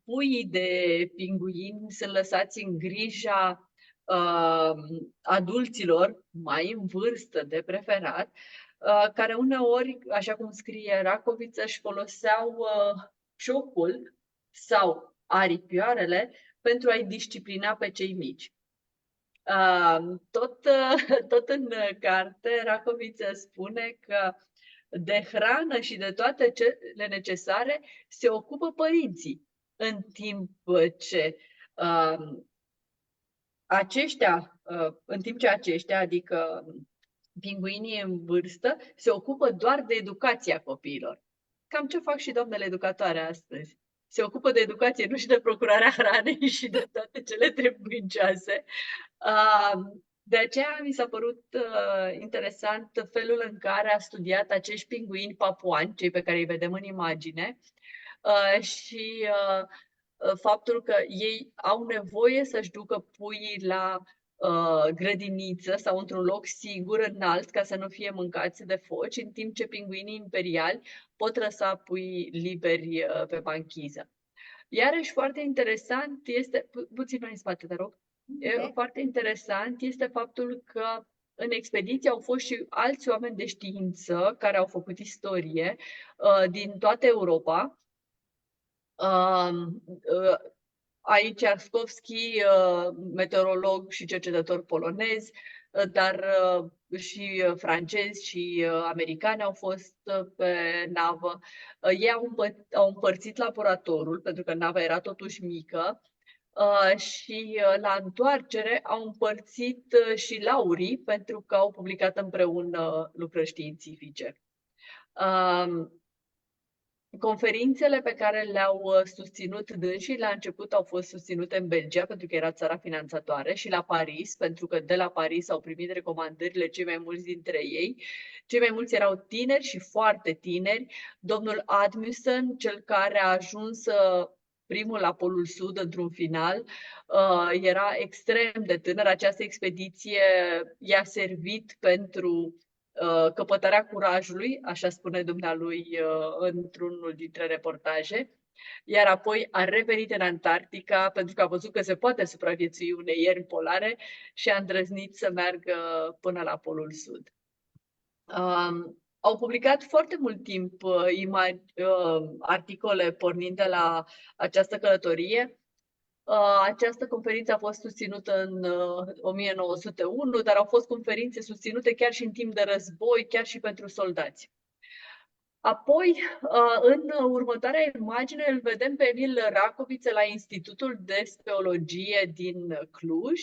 puii de pinguini sunt lăsați în grija adulților, mai în vârstă de preferat, care uneori, așa cum scrie Racoviță, își foloseau ciocul sau aripioarele pentru a-i disciplina pe cei mici. Tot în carte, Racoviță spune că de hrană și de toate cele necesare se ocupă părinții, în timp ce aceștia, adică pinguinii în vârstă, se ocupă doar de educația copiilor. Cam ce fac și doamnele educatoare astăzi. Se ocupă de educație, nu și de procurarea hranei și de toate cele trebuincioase. De aceea mi s-a părut interesant felul în care a studiat acești pinguini papuani, cei pe care îi vedem în imagine, și faptul că ei au nevoie să-și ducă puii la grădiniță sau într-un loc sigur, înalt, ca să nu fie mâncați de foci, în timp ce pinguinii imperiali pot lăsa puii liberi pe banchiză. Iarăși, foarte interesant este, puțin mai în spate, te rog, foarte interesant este faptul că în expediție au fost și alți oameni de știință care au făcut istorie din toată Europa. Aici Arskovski, meteorolog și cercetător polonez, dar și francezi și americani au fost pe navă. Ei au împărțit laboratorul, pentru că nava era totuși mică, și la întoarcere au împărțit și laurii, pentru că au publicat împreună lucrări științifice. Conferințele pe care le-au susținut dânsii la început au fost susținute în Belgia, pentru că era țara finanțatoare, și la Paris, pentru că de la Paris au primit recomandările cei mai mulți dintre ei. Cei mai mulți erau tineri și foarte tineri. Domnul Admussen, cel care a ajuns primul la Polul Sud într-un final, era extrem de tânăr. Această expediție i-a servit pentru căpătarea curajului, așa spune dumnealui într-unul dintre reportaje, iar apoi a revenit în Antarctica pentru că a văzut că se poate supraviețui unei ierni polare și a îndrăznit să meargă până la Polul Sud. Au publicat foarte mult timp articole pornind de la această călătorie. Această conferință a fost susținută în 1901, dar au fost conferințe susținute chiar și în timp de război, chiar și pentru soldați. Apoi, în următoarea imagine, îl vedem pe Emil Racoviță la Institutul de Speologie din Cluj,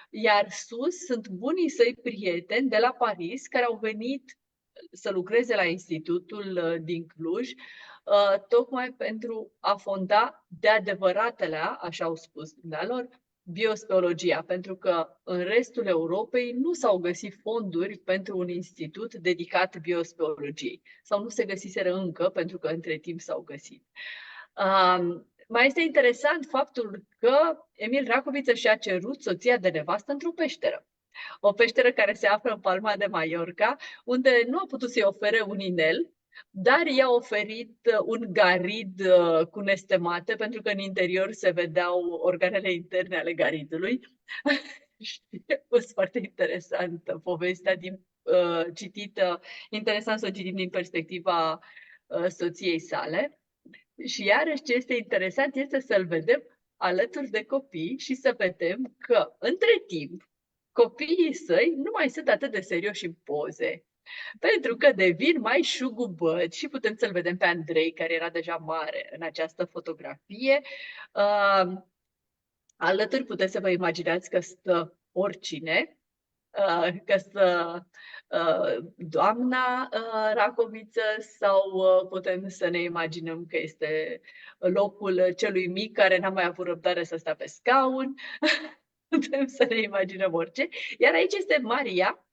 iar sus sunt bunii săi prieteni de la Paris care au venit să lucreze la Institutul din Cluj, tocmai pentru a fonda de adevăratele, așa au spus dumnealor, biospeologia, pentru că în restul Europei nu s-au găsit fonduri pentru un institut dedicat biospeologiei, sau nu se găsiseră încă, pentru că între timp s-au găsit. Mai este interesant faptul că Emil Racoviță și-a cerut soția de nevastă într-o peșteră. O peșteră care se află în Palma de Mallorca, unde nu a putut să-i ofere un inel, dar i-a oferit un garid cu nestemate, pentru că în interior se vedeau organele interne ale garidului. Și a fost foarte interesantă povestea citită, interesant să o citim din perspectiva soției sale. Și iarăși ce este interesant este să-l vedem alături de copii și să vedem că, între timp, copiii săi nu mai sunt atât de serioși în poze, pentru că devin mai șugubăți și putem să-l vedem pe Andrei, care era deja mare în această fotografie. Alături puteți să vă imaginați că stă oricine, că stă doamna Racoviță, sau putem să ne imaginăm că este locul celui mic care n-a mai avut răbdare să stea pe scaun. Putem să ne imaginăm orice. Iar aici este Maria,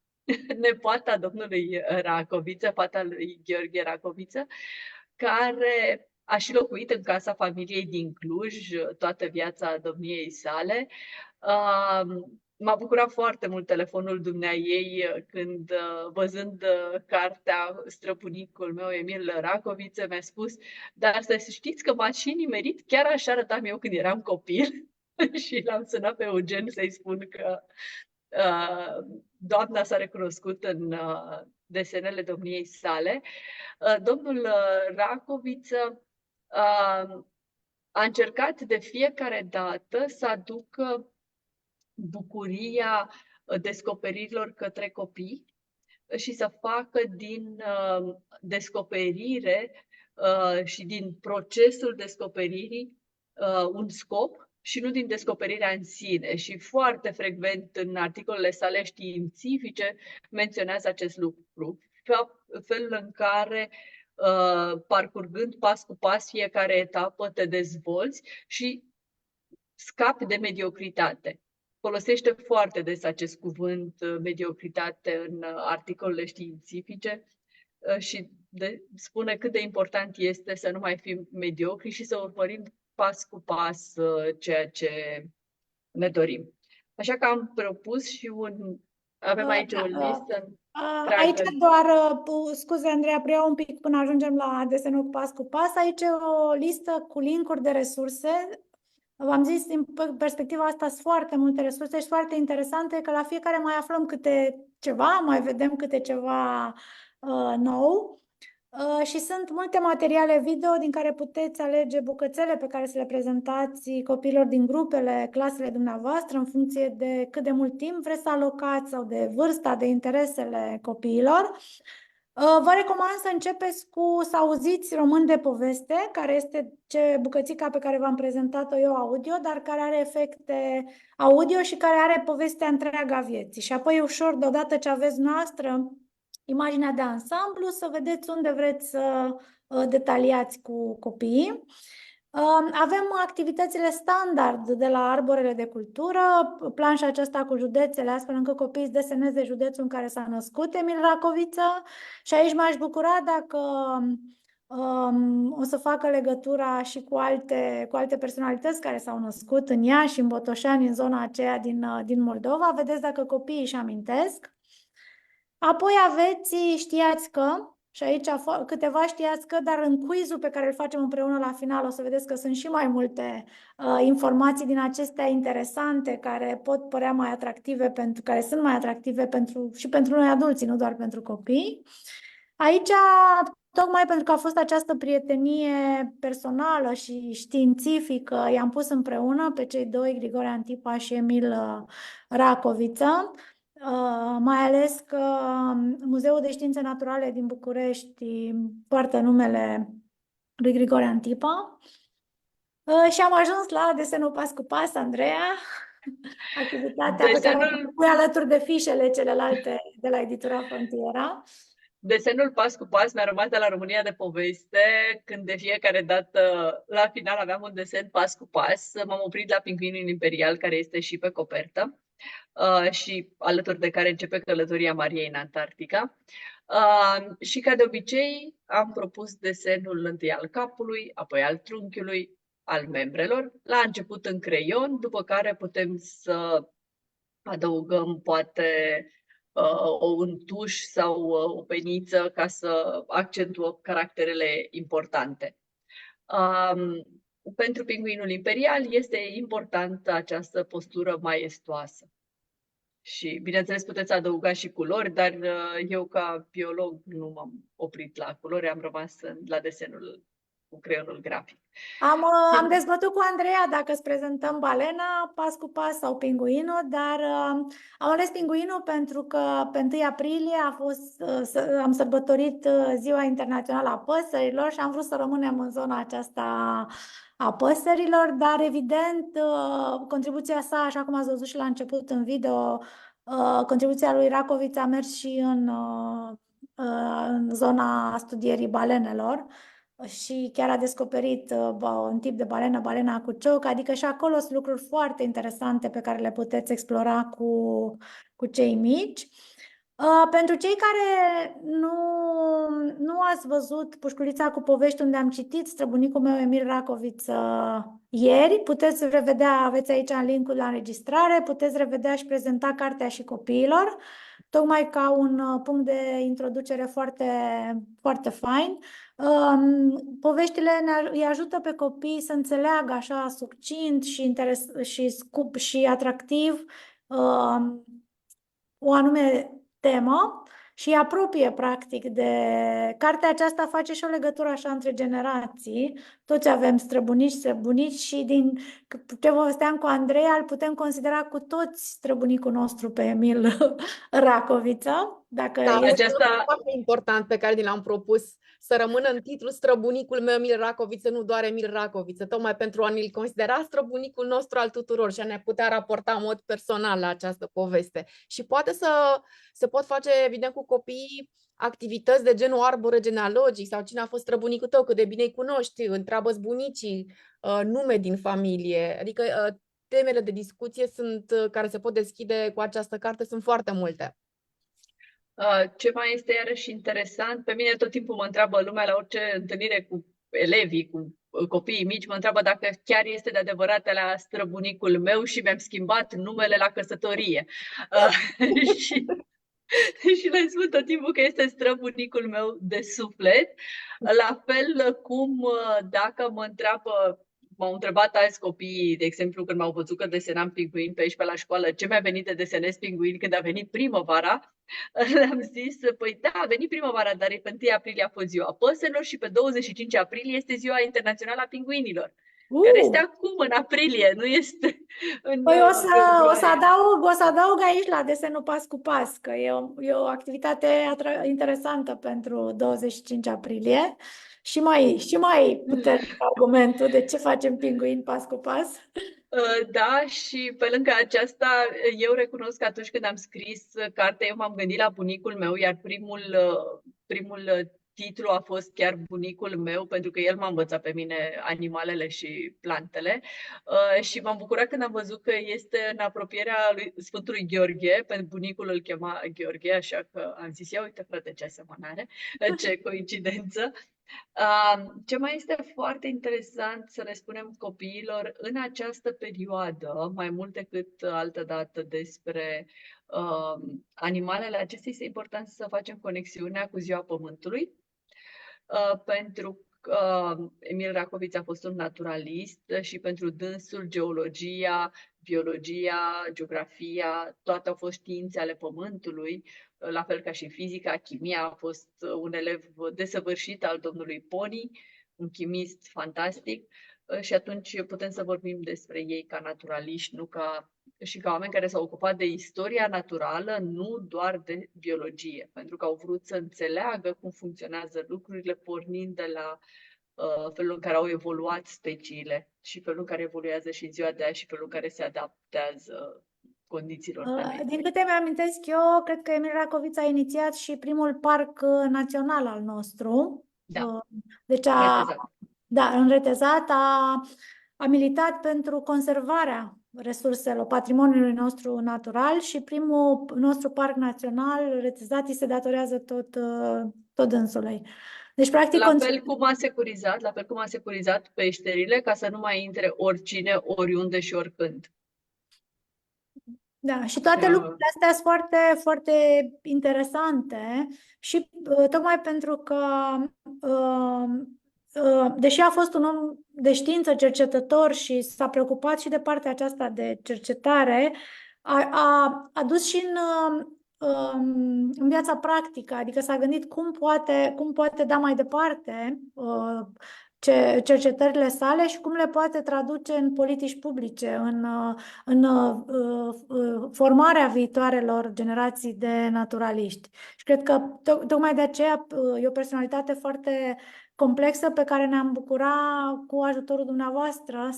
nepoata domnului Racoviță, fata lui Gheorghe Racoviță, care a și locuit în casa familiei din Cluj toată viața domniei sale. M-a bucurat foarte mult telefonul dumneaei când, văzând cartea, străbunicul meu, Emil Racoviță, mi-a spus: dar să știți că m-ați și nimerit, chiar așa arătam eu când eram copil. Și l-am sunat pe Eugen să-i spun că doamna s-a recunoscut în desenele domniei sale. Domnul Racoviță a încercat de fiecare dată să aducă bucuria descoperirilor către copii și să facă din descoperire și din procesul descoperirii un scop și nu din descoperirea în sine. Și foarte frecvent în articolele sale științifice menționează acest lucru. Felul în care, parcurgând pas cu pas fiecare etapă, te dezvolți și scapi de mediocritate. Folosește foarte des acest cuvânt, mediocritate, în articolele științifice și spune cât de important este să nu mai fim mediocri și să urmărim pas cu pas ceea ce ne dorim. Așa că am propus și avem aici o listă. Aici doar, scuze Andreea, preiau un pic până ajungem la desenul pas cu pas. Aici e o listă cu linkuri de resurse. V-am zis, din perspectiva asta, sunt foarte multe resurse și foarte interesante, că la fiecare mai aflăm câte ceva, mai vedem câte ceva nou. Și sunt multe materiale video din care puteți alege bucățele pe care să le prezentați copiilor din grupele, clasele dumneavoastră, în funcție de cât de mult timp vreți să alocați sau de vârsta, de interesele copiilor. Vă recomand să începeți să auziți Român de poveste, care este bucățica pe care v-am prezentat-o eu audio, dar care are efecte audio și care are povestea întreaga vieții. Și apoi ușor, deodată ce aveți noastră imaginea de ansamblu, să vedeți unde vreți să detaliați cu copiii. Avem activitățile standard de la arborele de cultură, planșa aceasta cu județele, astfel încât copiii să deseneze județul în care s-a născut Emil Racoviță. Și aici m-aș bucura dacă o să facă legătura și cu alte personalități care s-au născut în Iași, în Botoșani, în zona aceea din Moldova. Vedeți dacă copiii își amintesc. Apoi aveți știați că, și aici câteva știați că, dar în quiz-ul pe care îl facem împreună la final o să vedeți că sunt și mai multe informații din acestea interesante care pot părea mai atractive, care sunt mai atractive și pentru noi adulții, nu doar pentru copii. Aici, tocmai pentru că a fost această prietenie personală și științifică, i-am pus împreună pe cei doi, Grigore Antipa și Emil Racoviță. Mai ales că Muzeul de Științe Naturale din București poartă numele lui Grigore Antipa. Și am ajuns la desenul pas cu pas, Andreea, activitatea pe care o pui alături de fișele celelalte de la editura Frontiera. Desenul pas cu pas mi-a rămas de la România de poveste, când de fiecare dată la final aveam un desen pas cu pas. M-am oprit la Pinguinul Imperial, care este și pe copertă. Și alături de care începe călătoria Mariei în Antarctica. Și ca de obicei am propus desenul întâi al capului, apoi al trunchiului, al membrelor, la început în creion, după care putem să adăugăm poate un tuș sau o peniță ca să accentuăm caracterele importante. Pentru Pinguinul Imperial este importantă această postură maestoasă. Și, bineînțeles, puteți adăuga și culori, dar eu, ca biolog, nu m-am oprit la culori, am rămas la desenul cu creionul grafic. Am dezbătut cu Andreea dacă îți prezentăm balena, pas cu pas sau pinguinul, dar am ales pinguinul pentru că pe 1 aprilie am sărbătorit Ziua Internațională a Păsărilor și am vrut să rămânem în zona aceasta a păsărilor, dar evident contribuția sa, așa cum ați văzut și la început în video, contribuția lui Racoviță a mers și în zona studierii balenelor și chiar a descoperit un tip de balenă, balena cu cioc, adică și acolo sunt lucruri foarte interesante pe care le puteți explora cu cei mici. Pentru cei care nu ați văzut Pușculița cu povești, unde am citit străbunicul meu Emil Racoviță ieri, puteți revedea, aveți aici linkul la înregistrare, puteți revedea și prezenta cartea și copiilor, tocmai ca un punct de introducere foarte, foarte fain. Poveștile îi ajută pe copii să înțeleagă așa succint și atractiv o anume temă și îi apropie practic de... Cartea aceasta face și o legătură așa între generații. Toți avem străbunici, străbunici și din ce povesteam cu Andreea, îl putem considera cu toți străbunicul nostru pe Emil Racoviță, dacă Da, este... Aceasta, foarte important pe care l-am propus, să rămână în titlu străbunicul meu Emil Racoviță, nu doar Emil Racoviță, tocmai pentru a ne-l considera străbunicul nostru al tuturor și a ne putea raporta în mod personal la această poveste. Și poate să se pot face, evident, cu copiii activități de genul arbore genealogic sau cine a fost străbunicul tău, cât de bine îi cunoști, întreabă-ți bunicii, nume din familie, adică temele de discuție care se pot deschide cu această carte sunt foarte multe. ce mai este iarăși interesant, pe mine tot timpul mă întreabă lumea la orice întâlnire cu elevii, cu copiii mici, mă întreabă dacă chiar este de adevărat la străbunicul meu și mi-am schimbat numele la căsătorie. Și și le spun tot timpul că este străbunicul meu de suflet. La fel cum dacă m-au întrebat alți copii, de exemplu, când m-au văzut că desenam pinguini pe aici pe la școală, ce mi-a venit de desenez pinguini când a venit primăvara, le-am zis, păi da, a venit primăvara, dar pe 1 aprilie a fost ziua păsărilor și pe 25 aprilie este ziua internațională a pinguinilor. Care este acum, în aprilie, nu este în Păi o să februarie. adaug aici la desenul pas cu pas, că e o activitate interesantă pentru 25 aprilie și mai puternic argumentul de ce facem pinguini pas cu pas. Da, și pe lângă aceasta, eu recunosc că atunci când am scris cartea, eu m-am gândit la bunicul meu, iar primul titlu a fost chiar bunicul meu, pentru că el m-a învățat pe mine animalele și plantele. Și m-am bucurat când am văzut că este în apropierea lui Sfântului Gheorghe, pentru bunicul îl chema Gheorghe, așa că am zis, ia uite frate ce asemănare, ce coincidență. Ce mai este foarte interesant să le spunem copiilor în această perioadă, mai mult decât altă dată despre animalele acestea, este important să facem conexiunea cu Ziua Pământului, pentru că Emil Racoviț a fost un naturalist și pentru dânsul geologia, biologia, geografia, toate au fost științe ale Pământului, la fel ca și fizica, chimia. A fost un elev desăvârșit al domnului Poni, un chimist fantastic, și atunci putem să vorbim despre ei ca naturaliști, nu ca oameni care s-au ocupat de istoria naturală, nu doar de biologie, pentru că au vrut să înțeleagă cum funcționează lucrurile, pornind de la felul în care au evoluat speciile și felul în care evoluează și ziua de azi și felul în care se adaptează condițiilor planetei. Din câte mi-amintesc eu, cred că Emil Racoviț a inițiat și primul parc național al nostru. Da. Deci în Retezat a militat pentru conservarea resurselor, patrimoniului nostru natural și primul nostru parc național, Retezat, îi se datorează tot dânsului. Deci, practic, la fel cum a securizat peșterile ca să nu mai intre oricine, oriunde și oricând. Da, și toate lucrurile astea sunt foarte, foarte interesante și tocmai pentru că deși a fost un om de știință, cercetător și s-a preocupat și de partea aceasta de cercetare, a dus și în viața practică, adică s-a gândit cum poate da mai departe cercetările sale și cum le poate traduce în politici publice, în formarea viitoarelor generații de naturaliști. Și cred că tocmai de aceea e o personalitate foarte complexă pe care ne-am bucurat cu ajutorul dumneavoastră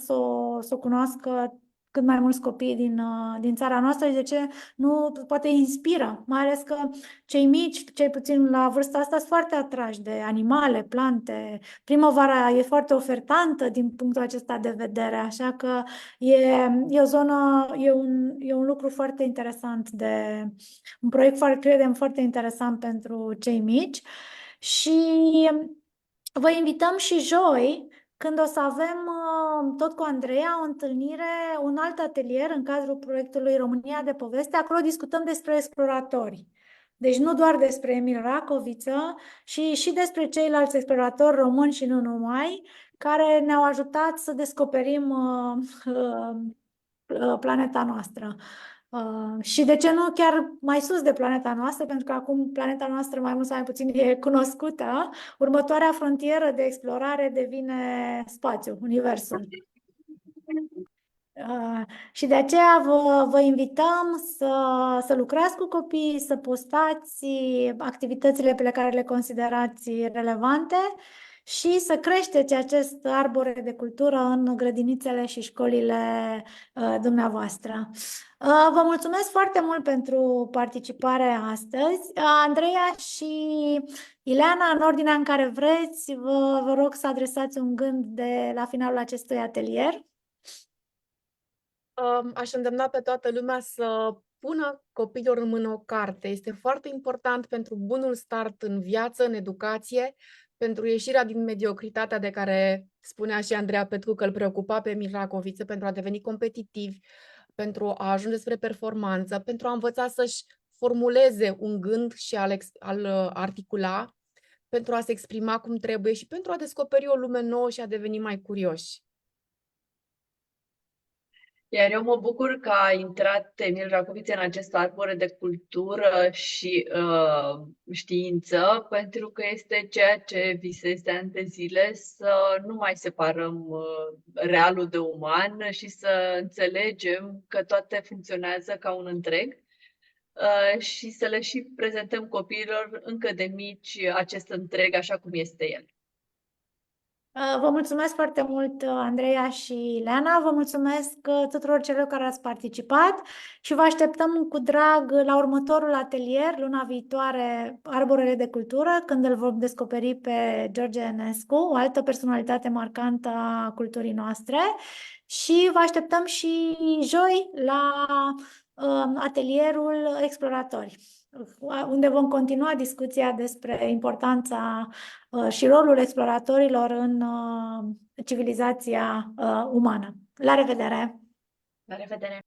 să o cunoască cât mai mulți copii din țara noastră și de ce nu poate inspiră, mai ales că cei mici, cel puțin la vârsta asta, sunt foarte atrași de animale, plante. Primăvara e foarte ofertantă din punctul acesta de vedere, așa că e o zonă, e un lucru foarte interesant, un proiect credem foarte interesant pentru cei mici și vă invităm și joi, când o să avem, tot cu Andreea, o întâlnire, un alt atelier în cadrul proiectului România de Poveste. Acolo discutăm despre exploratori. Deci nu doar despre Emil Racoviță, și despre ceilalți exploratori români și nu numai, care ne-au ajutat să descoperim planeta noastră. Și de ce nu chiar mai sus de planeta noastră, pentru că acum planeta noastră mai mult sau mai puțin e cunoscută. Următoarea frontieră de explorare devine spațiul, universul. Și de aceea vă invităm să lucrați cu copiii, să postați activitățile pe care le considerați relevante și să creșteți acest arbore de cultură în grădinițele și școlile dumneavoastră. Vă mulțumesc foarte mult pentru participare astăzi. Andreea și Ileana, în ordinea în care vreți, vă rog să adresați un gând la finalul acestui atelier. Aș îndemna pe toată lumea să pună copiilor în mână o carte. Este foarte important pentru bunul start în viață, în educație, pentru ieșirea din mediocritatea de care spunea și Andreea Petru că îl preocupa pe Emil Racoviță, pentru a deveni competitivi, pentru a ajunge spre performanță, pentru a învăța să-și formuleze un gând și a-l articula, pentru a se exprima cum trebuie și pentru a descoperi o lume nouă și a deveni mai curioși. Iar eu mă bucur că a intrat Emil Racoviță în acest arbore de cultură și știință, pentru că este ceea ce visez de ani de zile, să nu mai separăm realul de uman și să înțelegem că toate funcționează ca un întreg și să le și prezentăm copiilor încă de mici acest întreg așa cum este el. Vă mulțumesc foarte mult, Andreea și Ileana. Vă mulțumesc tuturor celor care ați participat și vă așteptăm cu drag la următorul atelier, luna viitoare, Arborele de Cultură, când îl vom descoperi pe George Enescu, o altă personalitate marcantă a culturii noastre. Și vă așteptăm și joi la atelierul Exploratori, unde vom continua discuția despre importanța și rolul exploratorilor în civilizația umană. La revedere! La revedere!